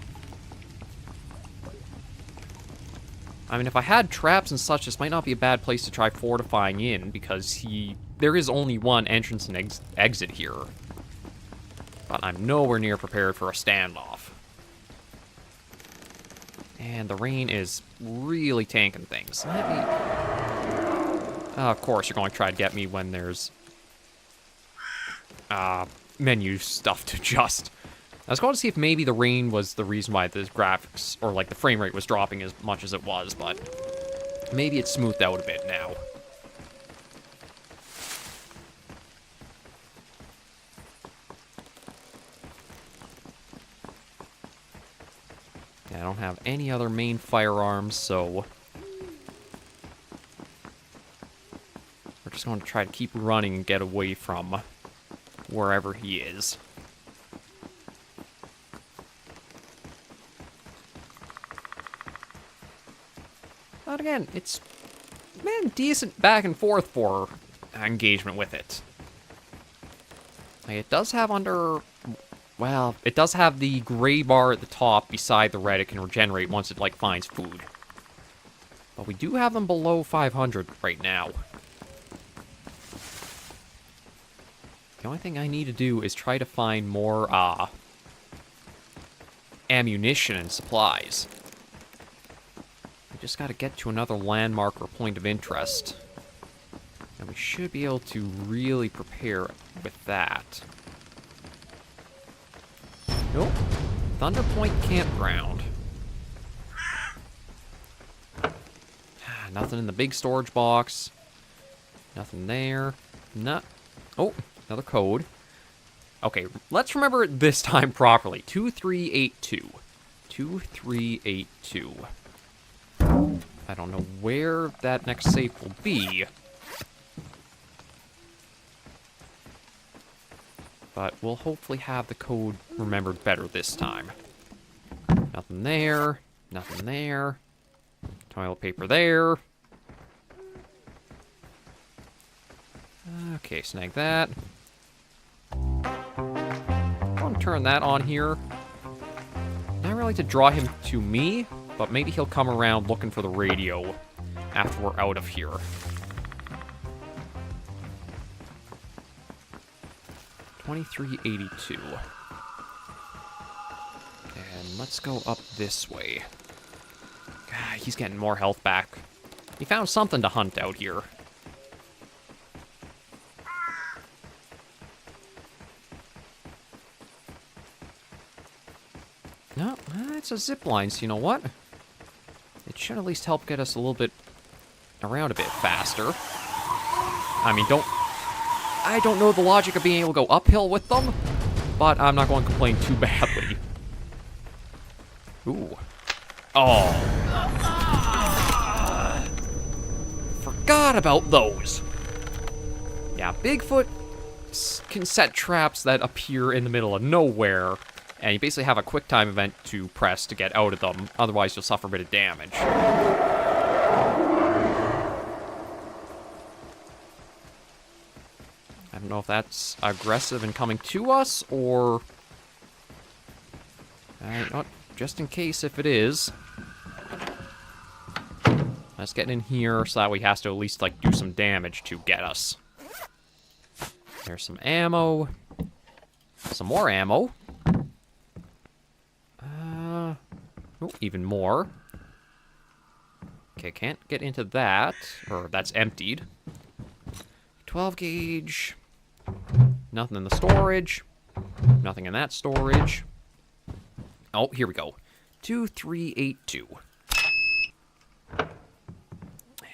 I mean, if I had traps and such, this might not be a bad place to try fortifying in, because there is only one entrance and exit here. But I'm nowhere near prepared for a standoff. And the rain is really tanking things. Let me... of course, you're going to try to get me when there's... menu stuff to adjust. I was going to see if maybe the rain was the reason why the graphics, or like the frame rate was dropping as much as it was, but maybe it's smoothed out a bit now. Yeah, I don't have any other main firearms, so we're just going to try to keep running and get away from wherever he is. But again, it's been decent back and forth for engagement with it. Like, it does have well, it does have the gray bar at the top beside the red it can regenerate once it, like, finds food. But we do have them below 500 right now. The only thing I need to do is try to find more, ammunition and supplies. We just gotta get to another landmark or point of interest. And we should be able to really prepare with that. Nope. Thunder Point Campground. Nothing in the big storage box. Nothing there. Oh, another code. Okay, let's remember it this time properly. 2382. 2382. I don't know where that next safe will be. But we'll hopefully have the code remembered better this time. Nothing there. Nothing there. Toilet paper there. Okay, snag that. I'm going to turn that on here. Not really to draw him to me, but maybe he'll come around looking for the radio after we're out of here. $23.82. And let's go up this way. God, he's getting more health back. He found something to hunt out here. No, it's a zip line, so you know what? It should at least help get us a little bit around a bit faster. I mean, I don't know the logic of being able to go uphill with them, but I'm not going to complain too badly. Ooh. Oh. Forgot about those. Yeah, Bigfoot can set traps that appear in the middle of nowhere, and you basically have a quick time event to press to get out of them, otherwise you'll suffer a bit of damage. I don't know if that's aggressive and coming to us, or... not just in case if it is. Let's get in here so that way he has to at least, like, do some damage to get us. There's some ammo. Some more ammo. Oh, even more. Okay, can't get into that. Or, that's emptied. 12 gauge. Nothing in the storage. Nothing in that storage. Oh, here we go. 2382.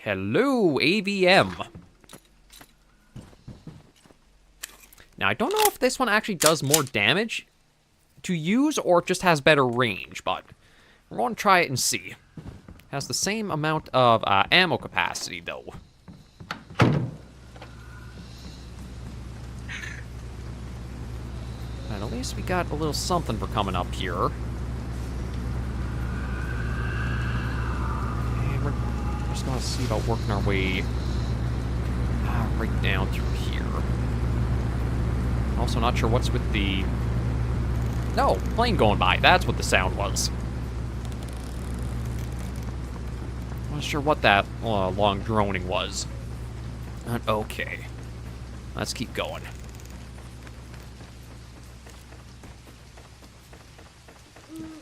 Hello, AVM. Now, I don't know if this one actually does more damage to use or just has better range, but we're going to try it and see. Has the same amount of ammo capacity, though. And at least we got a little something for coming up here. And we're just going to see about working our way right down through here. Also not sure what's with the... No, plane going by. That's what the sound was. What Not sure what that long droning was. Okay. Let's keep going.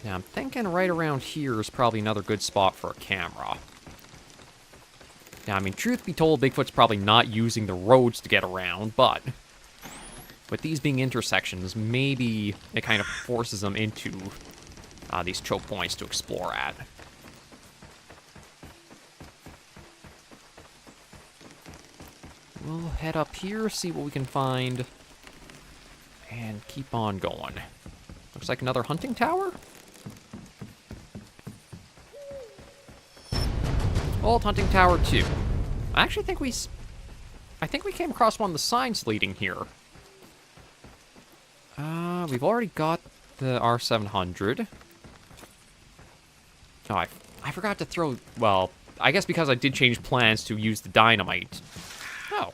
Now, I'm thinking right around here is probably another good spot for a camera. Now, I mean, truth be told, Bigfoot's probably not using the roads to get around, but with these being intersections, maybe it kind of forces them into these choke points to explore at. We'll head up here, see what we can find, and keep on going. Looks like another hunting tower? Old hunting tower 2. I actually think we came across one of the signs leading here. We've already got the R700. Oh, I forgot to throw... Well, I guess because I did change plans to use the dynamite. Oh.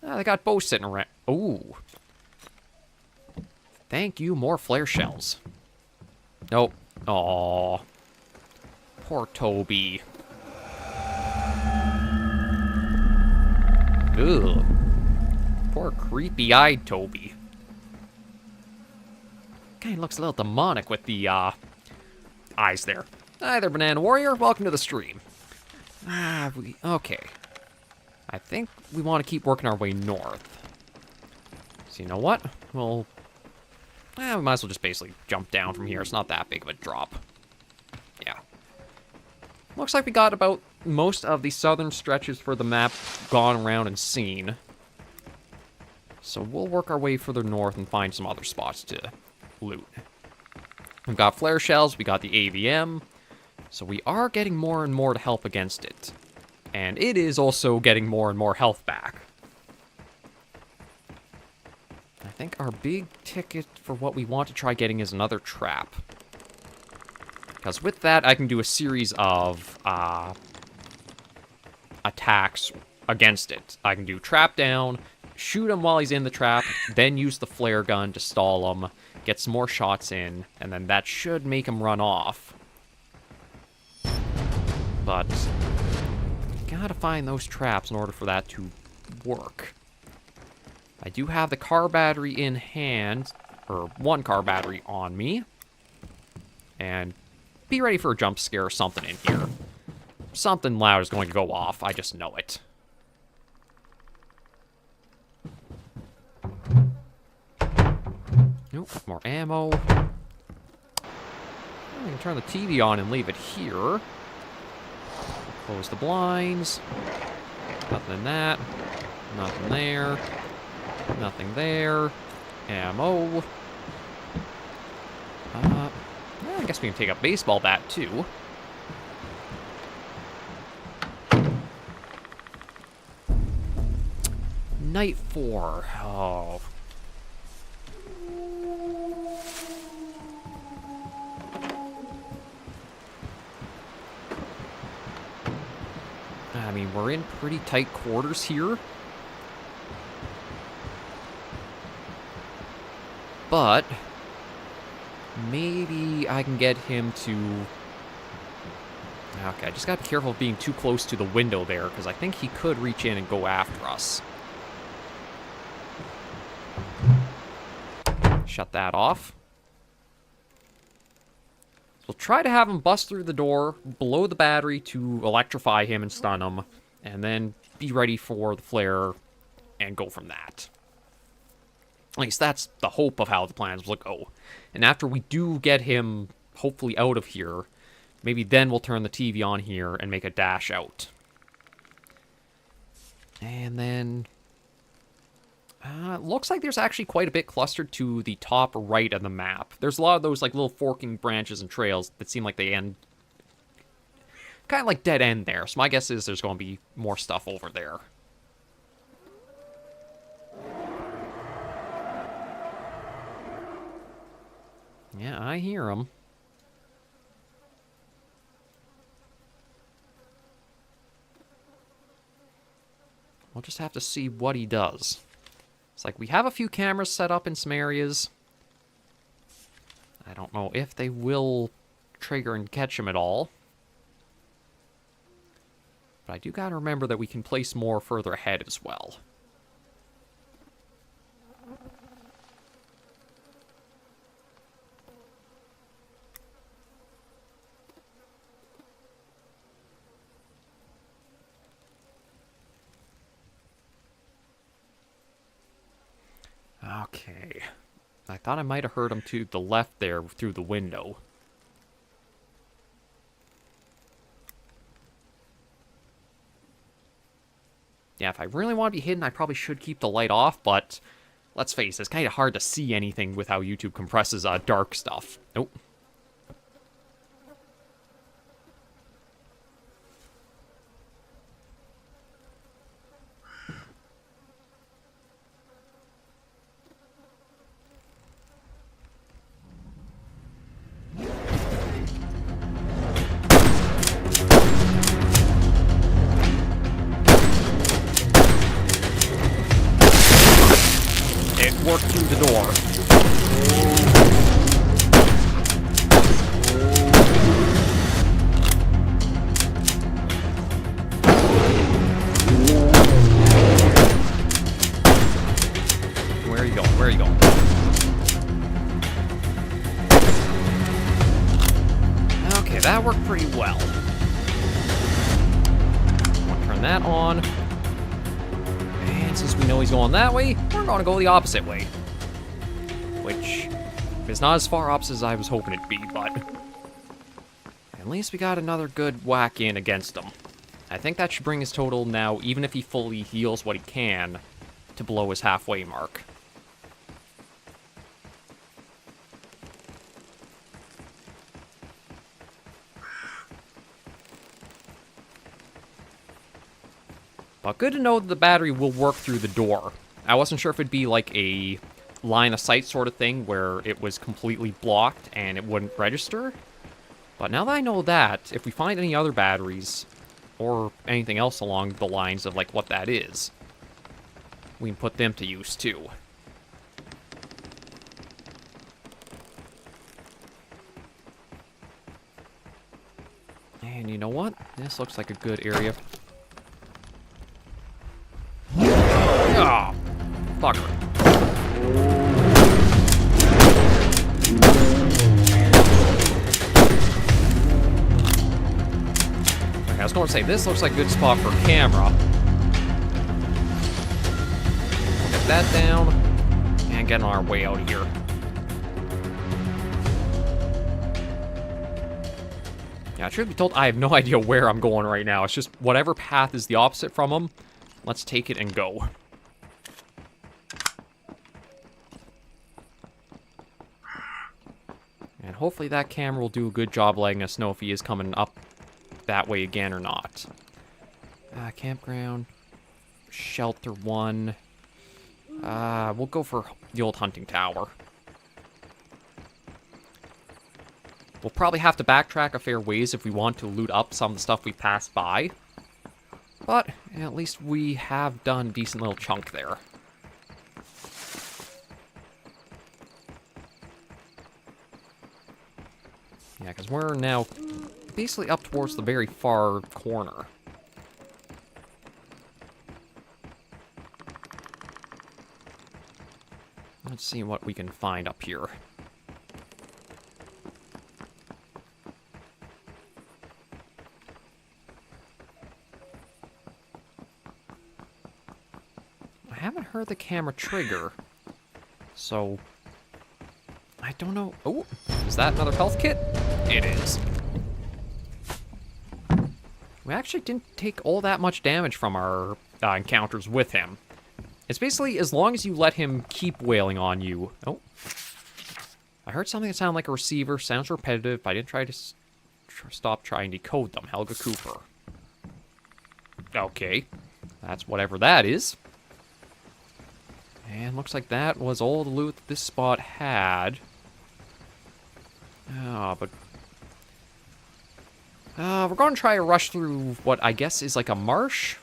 They got bows sitting around. Ooh. Thank you, more flare shells. Nope. Aw. Poor Toby. Ugh. Poor creepy-eyed Toby. Guy looks a little demonic with the, eyes there. Hi there, Banana Warrior. Welcome to the stream. Okay. I think we want to keep working our way north. So you know what? Well, we might as well just basically jump down from here. It's not that big of a drop. Yeah. Looks like we got about most of the southern stretches for the map gone around and seen. So we'll work our way further north and find some other spots to loot. We've got flare shells, we got the AVM, so we are getting more and more to help against it. And it is also getting more and more health back. I think our big ticket for what we want to try getting is another trap. Because with that, I can do a series of attacks against it. I can do trap down, shoot him while he's in the trap, then use the flare gun to stall him, get some more shots in, and then that should make him run off. But gotta find those traps in order for that to work. I do have the car battery in hand, or one car battery on me, and be ready for a jump scare or something in here. Something loud is going to go off, I just know it. Nope, more ammo. I can turn the TV on and leave it here. Close the blinds. Nothing in that. Nothing there. Nothing there. Ammo. I guess we can take a baseball bat, too. Night 4. Oh. I mean, we're in pretty tight quarters here. But maybe I can get him to... Okay, I just gotta be careful of being too close to the window there, because I think he could reach in and go after us. Shut that off. We'll try to have him bust through the door, blow the battery to electrify him and stun him, and then be ready for the flare and go from that. At least that's the hope of how the plans will go. And after we do get him, hopefully, out of here, maybe then we'll turn the TV on here and make a dash out. And then... looks like there's actually quite a bit clustered to the top right of the map. There's a lot of those like little forking branches and trails that seem like they end... kind of like dead end there. So my guess is there's going to be more stuff over there. Yeah, I hear him. We'll just have to see what he does. It's like we have a few cameras set up in some areas. I don't know if they will trigger and catch him at all. But I do gotta remember that we can place more further ahead as well. Okay. I thought I might have heard him to the left there through the window. Yeah, if I really want to be hidden, I probably should keep the light off, but let's face it, it's kind of hard to see anything with how YouTube compresses dark stuff. Nope. Work through the door. Where are you going? Where are you going? Okay, that worked pretty well. I'll turn that on. And since we know he's going that way, we're going to go the opposite way. Which is not as far opposite as I was hoping it'd be, but at least we got another good whack in against him. I think that should bring his total now, even if he fully heals what he can, to below his halfway mark. But good to know that the battery will work through the door. I wasn't sure if it'd be like a line of sight sort of thing where it was completely blocked and it wouldn't register. But now that I know that, if we find any other batteries or anything else along the lines of like what that is, we can put them to use too. And you know what? This looks like a good area. Oh, fucker. Okay, I was going to say, this looks like a good spot for a camera. Get that down, and get on our way out of here. Yeah, truth be told, I have no idea where I'm going right now. It's just whatever path is the opposite from them, let's take it and go. And hopefully that camera will do a good job letting us know if he is coming up that way again or not. Campground. Shelter 1. We'll go for the old hunting tower. We'll probably have to backtrack a fair ways if we want to loot up some of the stuff we passed by. But at least we have done a decent little chunk there. Yeah, because we're now basically up towards the very far corner. Let's see what we can find up here. I haven't heard the camera trigger, so I don't know. Oh, is that another health kit? It is. We actually didn't take all that much damage from our encounters with him. It's basically as long as you let him keep wailing on you. Oh. I heard something that sounded like a receiver. Sounds repetitive, but I didn't try to stop trying to decode them. Helga Cooper. Okay. That's whatever that is. And looks like that was all the loot that this spot had. But we're going to try to rush through what I guess is like a marsh.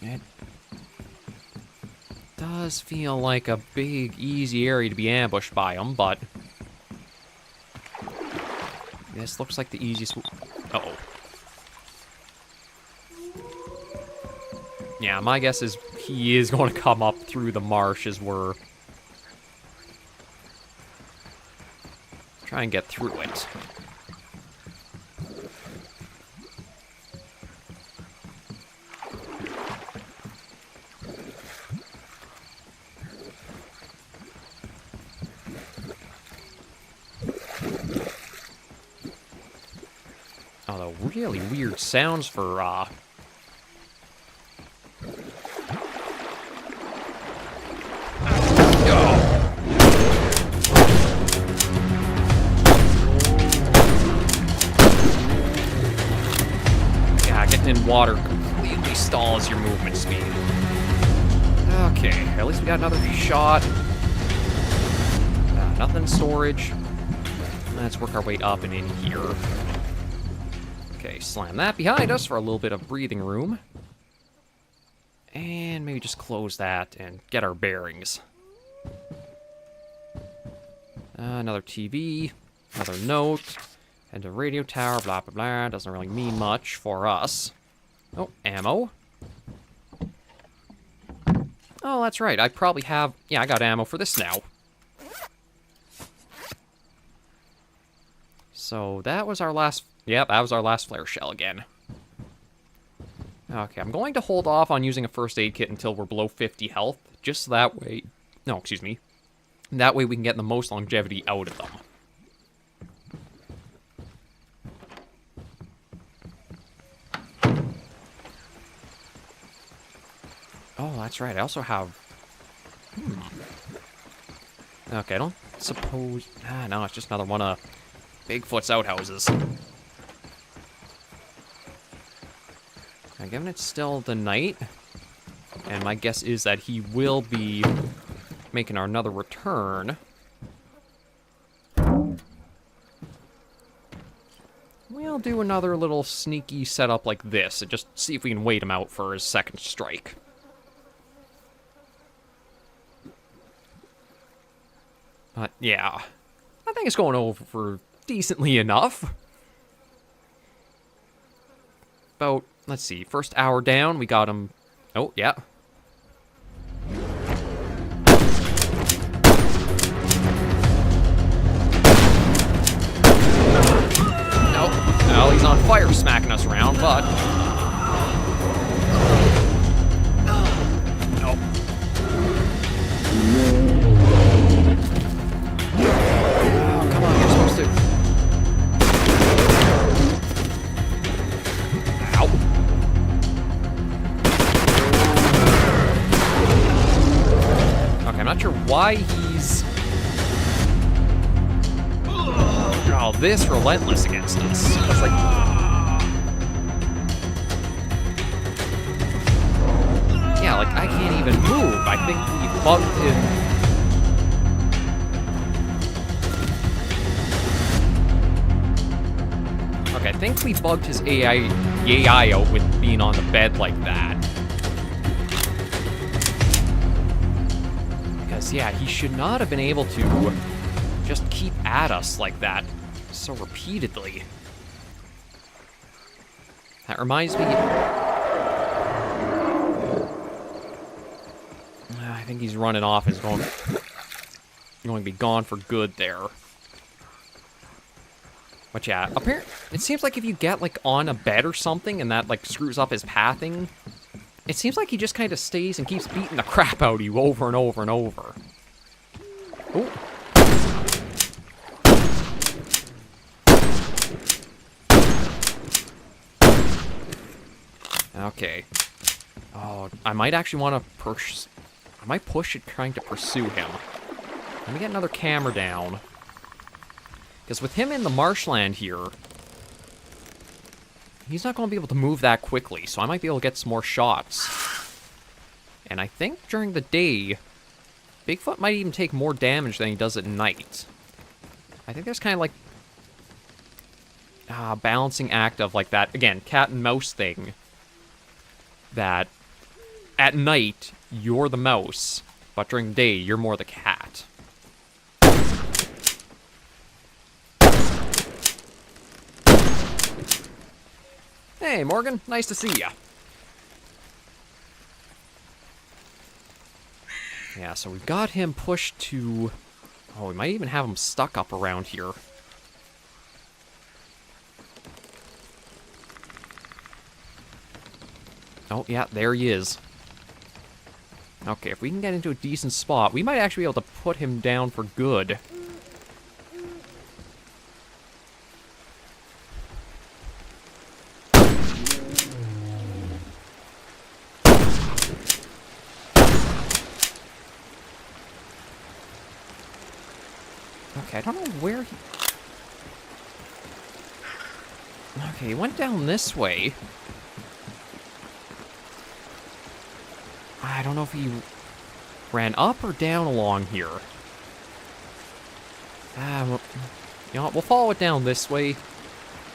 It does feel like a big, easy area to be ambushed by them, but this looks like the easiest. Uh-oh. Yeah, my guess is he is going to come up through the marsh as we're trying to get through it. Although, really weird sounds for, Yeah, getting in water completely stalls your movement speed. Okay, at least we got another shot. Nothing in storage. Let's work our way up and in here. Okay, slam that behind us for a little bit of breathing room. And maybe just close that and get our bearings. Another TV, another note, and a radio tower, blah, blah, blah. Doesn't really mean much for us. Oh, ammo. Oh, that's right. I probably have... Yeah, I got ammo for this now. So that was our last... Yep, that was our last flare shell again. Okay, I'm going to hold off on using a first aid kit until we're below 50 health. Just that way... No, excuse me. That way we can get the most longevity out of them. Oh, that's right. I also have... Okay, I don't suppose... no, it's just another one of Bigfoot's outhouses. Given it's still the night, and my guess is that he will be making another return, we'll do another little sneaky setup like this, and just see if we can wait him out for his second strike. But yeah, I think it's going over for decently enough. About... Let's see, first hour down, we got him... Oh, yeah. Nope. Well, he's on fire smacking us around, but... Nope. Oh, come on, you're supposed to... I'm not sure why he's... Oh, this relentless against us. It's like... Yeah, like, I can't even move. I think we bugged him. Okay, I think we bugged his AI out with being on the bed like that. Yeah, he should not have been able to just keep at us like that so repeatedly. That reminds me... I think he's running off and is going to be gone for good there. But yeah, apparently, it seems like if you get, like, on a bed or something and that, like, screws up his pathing... It seems like he just kind of stays and keeps beating the crap out of you over and over and over. Ooh. Okay. Oh, I might actually want to push... I might push it trying to pursue him. Let me get another camera down. Because with him in the marshland here... He's not going to be able to move that quickly, so I might be able to get some more shots. And I think during the day, Bigfoot might even take more damage than he does at night. I think there's kind of like a balancing act of like that, again, cat and mouse thing. That at night, you're the mouse, but during the day, you're more the cat. Hey, Morgan. Nice to see ya. Yeah, so we've got him pushed to... Oh, we might even have him stuck up around here. Oh, yeah, there he is. Okay, if we can get into a decent spot, we might actually be able to put him down for good. Okay, I don't know where he... Okay, he went down this way. I don't know if he ran up or down along here. You know what, we'll follow it down this way.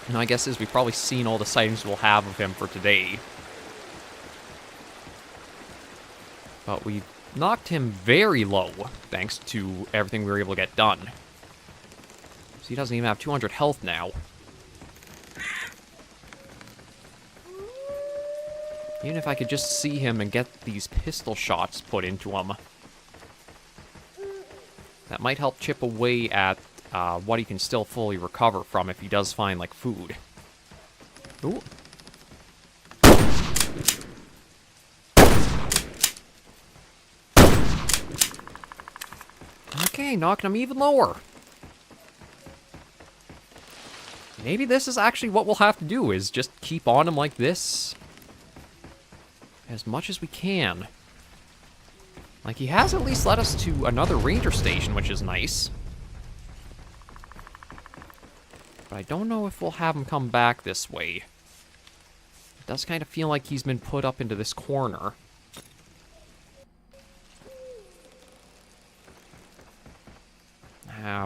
And I guess as we've probably seen all the sightings we'll have of him for today. But we knocked him very low, thanks to everything we were able to get done. So he doesn't even have 200 health now. Even if I could just see him and get these pistol shots put into him. That might help chip away at what he can still fully recover from if he does find, like, food. Ooh. Okay, knocking him even lower. Maybe this is actually what we'll have to do, is just keep on him like this. As much as we can. Like, he has at least led us to another ranger station, which is nice. But I don't know if we'll have him come back this way. It does kind of feel like he's been put up into this corner.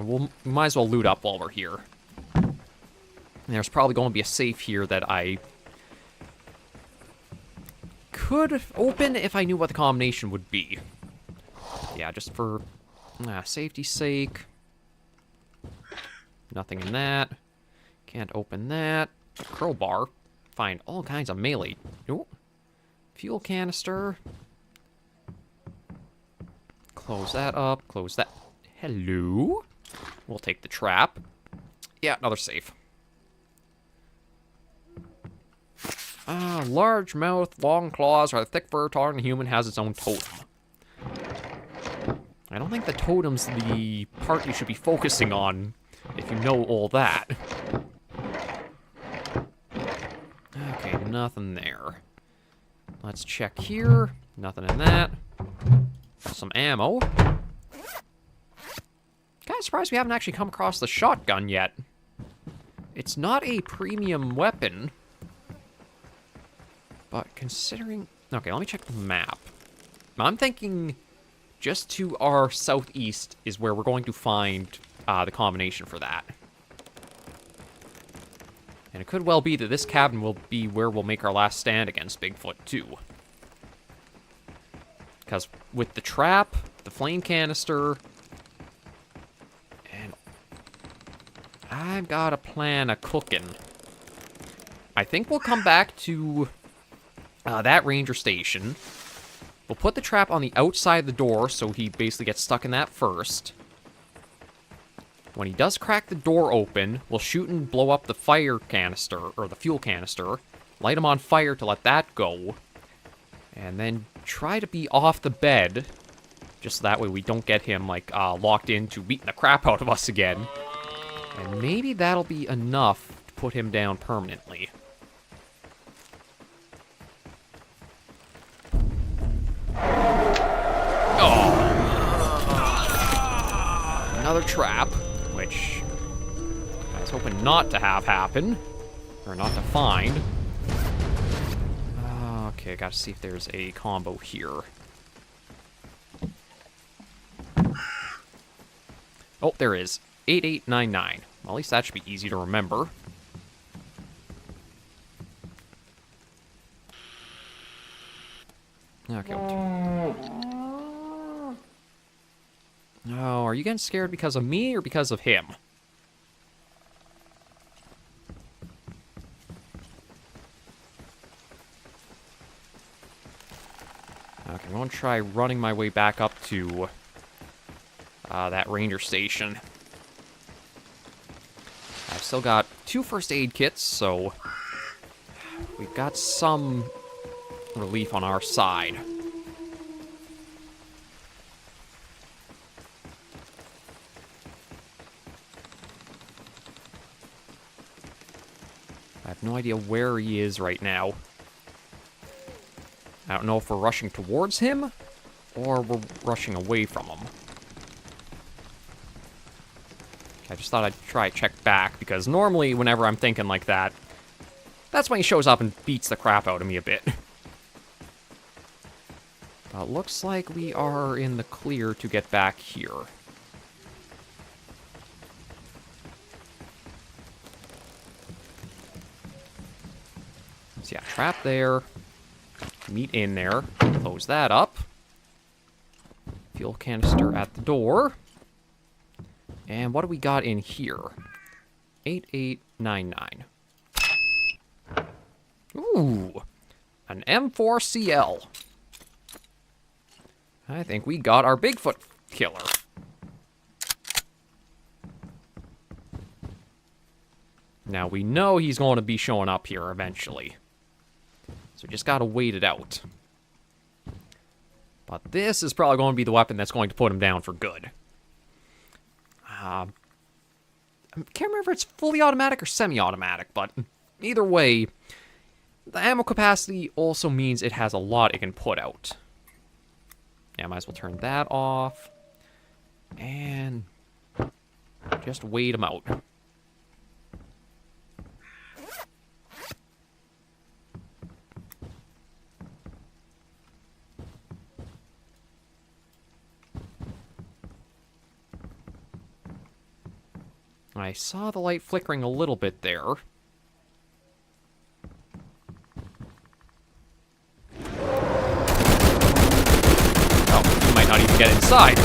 We might as well loot up while we're here. There's probably going to be a safe here that I could open if I knew what the combination would be. Yeah, just for safety's sake. Nothing in that. Can't open that. Crowbar. Find all kinds of melee. Ooh. Fuel canister. Close that up. Close that. Hello? We'll take the trap. Yeah, another safe. Large mouth, long claws, or a thick fur taller than a human has its own totem. I don't think the totem's the part you should be focusing on if you know all that. Okay, nothing there. Let's check here. Nothing in that. Some ammo. Kind of surprised we haven't actually come across the shotgun yet. It's not a premium weapon. But considering... Okay, let me check the map. I'm thinking just to our southeast is where we're going to find the combination for that. And it could well be that this cabin will be where we'll make our last stand against Bigfoot, too. Because with the trap, the flame canister, and I've got a plan of cooking. I think we'll come back to that ranger station. We'll put the trap on the outside of the door, so he basically gets stuck in that first. When he does crack the door open, we'll shoot and blow up the fire canister, or the fuel canister, light him on fire to let that go, and then try to be off the bed, just so that way we don't get him, like, locked into beating the crap out of us again. And maybe that'll be enough to put him down permanently. Another trap, which I was hoping not to have happen, or not to find. Okay, gotta see if there's a combo here. Oh, there is. 8899. Well, at least that should be easy to remember. Okay. Oh, are you getting scared because of me or because of him? I'm going to try running my way back up to that ranger station. I've still got 2 first aid kits, so we've got some relief on our side. I have no idea where he is right now. I don't know if we're rushing towards him, or we're rushing away from him. I just thought I'd try to check back, because normally whenever I'm thinking like that, that's when he shows up and beats the crap out of me a bit. But it looks like we are in the clear to get back here. So yeah, trap there. Meat in there. Close that up. Fuel canister at the door. And what do we got in here? 8899. Ooh, an M4CL. I think we got our Bigfoot killer. Now we know he's going to be showing up here eventually. So just gotta wait it out. But this is probably going to be the weapon that's going to put him down for good. I can't remember if it's fully automatic or semi-automatic, but either way, the ammo capacity also means it has a lot it can put out. Yeah, might as well turn that off. And just wait him out. I saw the light flickering a little bit there. Oh, he might not even get inside.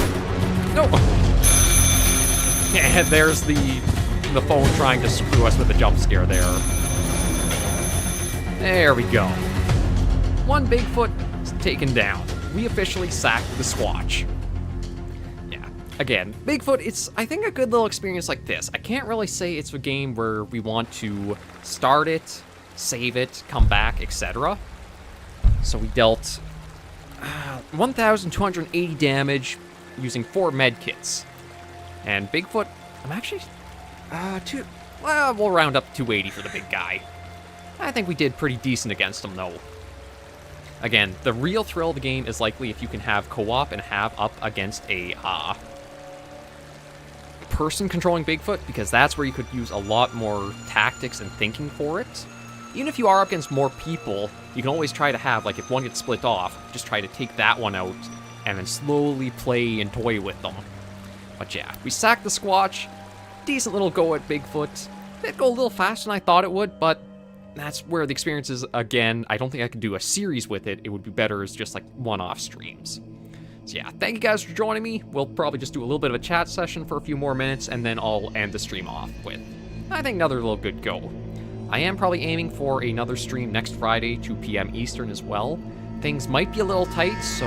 No! And there's the phone trying to screw us with a jump scare there. There we go. One Bigfoot is taken down. We officially sacked the Squatch. Again, Bigfoot, it's, I think, a good little experience like this. I can't really say it's a game where we want to start it, save it, come back, etc. So we dealt 1,280 damage using 4 medkits. And Bigfoot, I'm actually, well, we'll round up to 280 for the big guy. I think we did pretty decent against him, though. Again, the real thrill of the game is likely if you can have co-op and have up against a, person controlling Bigfoot, because that's where you could use a lot more tactics and thinking for it. Even if you are up against more people, you can always try to have, like, if one gets split off, just try to take that one out and then slowly play and toy with them. But yeah, we sacked the Squatch. Decent little go at Bigfoot. It'd go a little faster than I thought it would, but that's where the experience is. Again, I don't think I could do a series with it. It would be better as just like one-off streams. So yeah, thank you guys for joining me. We'll probably just do a little bit of a chat session for a few more minutes, and then I'll end the stream off with, I think, another little good go. I am probably aiming for another stream next Friday, 2 p.m. Eastern as well. Things might be a little tight, so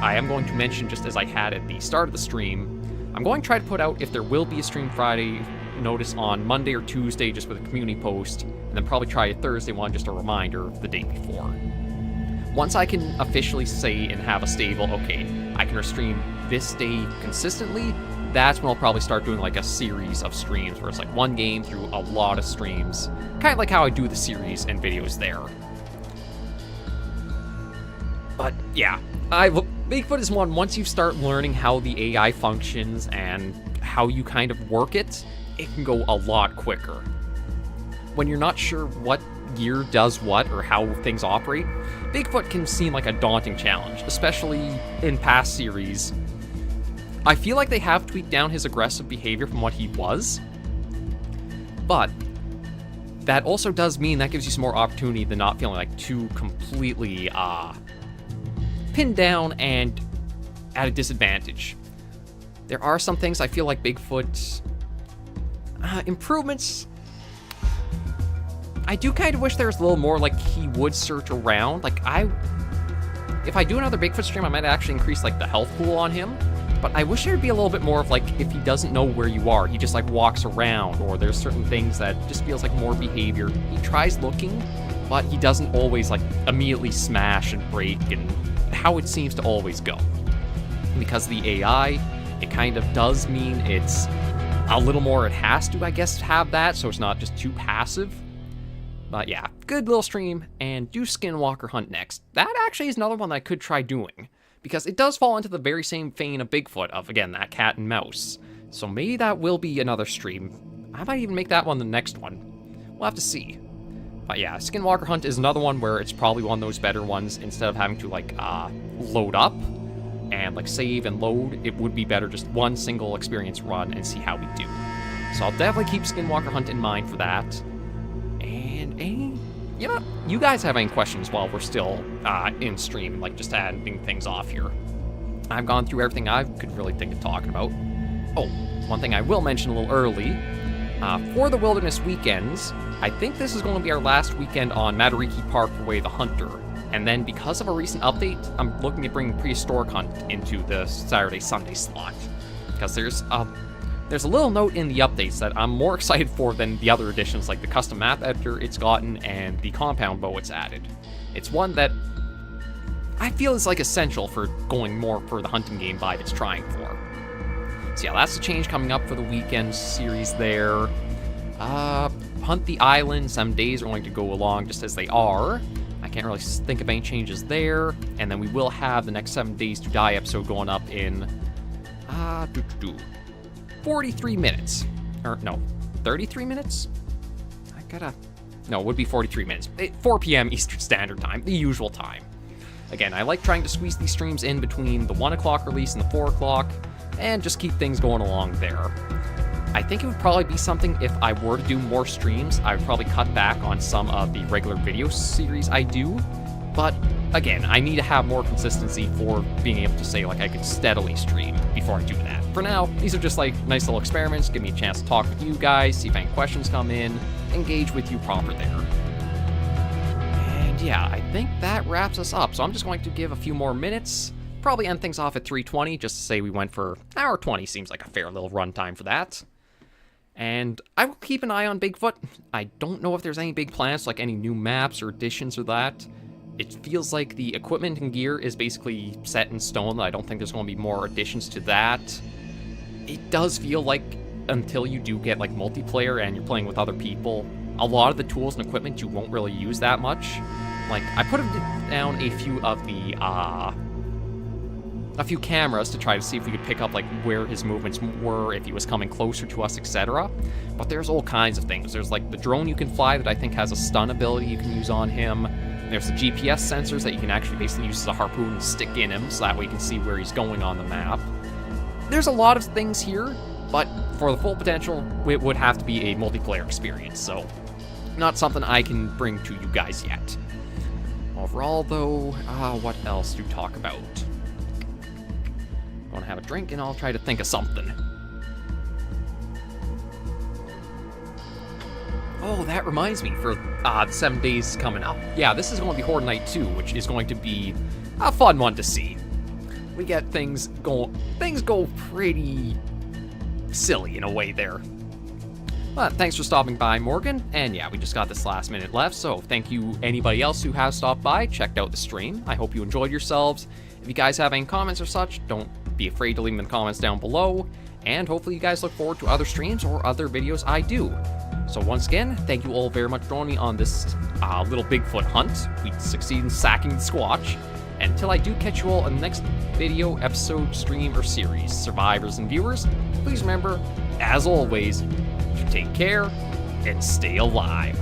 I am going to mention, just as I had at the start of the stream, I'm going to try to put out, if there will be a stream Friday, notice on Monday or Tuesday just with a community post, and then probably try a Thursday one, just a reminder the day before. Once I can officially say and have a stable, okay, I can stream this day consistently, that's when I'll probably start doing like a series of streams where it's like one game through a lot of streams. Kind of like how I do the series and videos there. But yeah, Bigfoot is one, once you start learning how the AI functions and how you kind of work it, it can go a lot quicker. When you're not sure what gear does what or how things operate, Bigfoot can seem like a daunting challenge, especially in past series. I feel like they have tweaked down his aggressive behavior from what he was, but that also does mean that gives you some more opportunity than not feeling like too completely pinned down and at a disadvantage. There are some things I feel like Bigfoot improvements. I do kind of wish there was a little more, like, he would search around. Like, if I do another Bigfoot stream, I might actually increase, like, the health pool on him. But I wish there'd be a little bit more of, like, if he doesn't know where you are, he just, like, walks around, or there's certain things that just feels like more behavior. He tries looking, but he doesn't always, like, immediately smash and break, and how it seems to always go. Because of the AI, it kind of does mean it's a little more, it has to, I guess, have that, so it's not just too passive. But yeah, good little stream, and do Skinwalker Hunt next. That actually is another one that I could try doing, because it does fall into the very same vein of Bigfoot, of, again, that cat and mouse. So maybe that will be another stream. I might even make that one the next one. We'll have to see. But yeah, Skinwalker Hunt is another one where it's probably one of those better ones. Instead of having to, like, load up and, like, save and load, it would be better just one single experience run and see how we do. So I'll definitely keep Skinwalker Hunt in mind for that. And, you know, you guys have any questions while we're still in stream, like just adding things off here? I've gone through everything I could really think of talking about. Oh, one thing I will mention a little early. For the Wilderness Weekends, I think this is going to be our last weekend on Matariki Park for Way the Hunter. And then because of a recent update, I'm looking at bringing Prehistoric Hunt into the Saturday-Sunday slot. Because there's a little note in the updates that I'm more excited for than the other additions, like the custom map editor it's gotten and the compound bow it's added. It's one that I feel is, like, essential for going more for the hunting game vibe it's trying for. So yeah, that's the change coming up for the weekend series there. Hunt the Island, some days are going to go along just as they are. I can't really think of any changes there. And then we will have the next 7 Days to Die episode going up in 43 minutes. Or, no, 33 minutes? No, it would be 43 minutes. 4 p.m. Eastern Standard Time, the usual time. Again, I like trying to squeeze these streams in between the 1 o'clock release and the 4 o'clock, and just keep things going along there. I think it would probably be something if I were to do more streams, I would probably cut back on some of the regular video series I do. But again, I need to have more consistency for being able to say, like, I could steadily stream before I do that. For now, these are just, like, nice little experiments, give me a chance to talk with you guys, see if any questions come in, engage with you proper there. And yeah, I think that wraps us up. So I'm just going to give a few more minutes, probably end things off at 3:20, just to say we went for hour 20, seems like a fair little runtime for that. And I will keep an eye on Bigfoot. I don't know if there's any big plans, like any new maps or additions or that. It feels like the equipment and gear is basically set in stone. I don't think there's going to be more additions to that. It does feel like until you do get, like, multiplayer and you're playing with other people, a lot of the tools and equipment you won't really use that much. Like, I put down a few of the, a few cameras to try to see if we could pick up, like, where his movements were, if he was coming closer to us, etc. But there's all kinds of things. There's, like, the drone you can fly that I think has a stun ability you can use on him. There's the GPS sensors that you can actually basically use as a harpoon and stick in him, so that way you can see where he's going on the map. There's a lot of things here, but for the full potential, it would have to be a multiplayer experience, so not something I can bring to you guys yet. Overall, though, what else to talk about? I want to have a drink, and I'll try to think of something. Oh, that reminds me, for the 7 days coming up. Yeah, this is going to be Horde Night 2, which is going to be a fun one to see. We get things go pretty silly in a way there. But thanks for stopping by, Morgan. And yeah, we just got this last minute left, so thank you anybody else who has stopped by, checked out the stream. I hope you enjoyed yourselves. If you guys have any comments or such, don't be afraid to leave them in the comments down below. And hopefully you guys look forward to other streams or other videos I do. So once again, thank you all very much for joining me on this little Bigfoot hunt. We succeed in sacking the Squatch. And until I do catch you all in the next video, episode, stream, or series, survivors and viewers, please remember, as always, to take care and stay alive.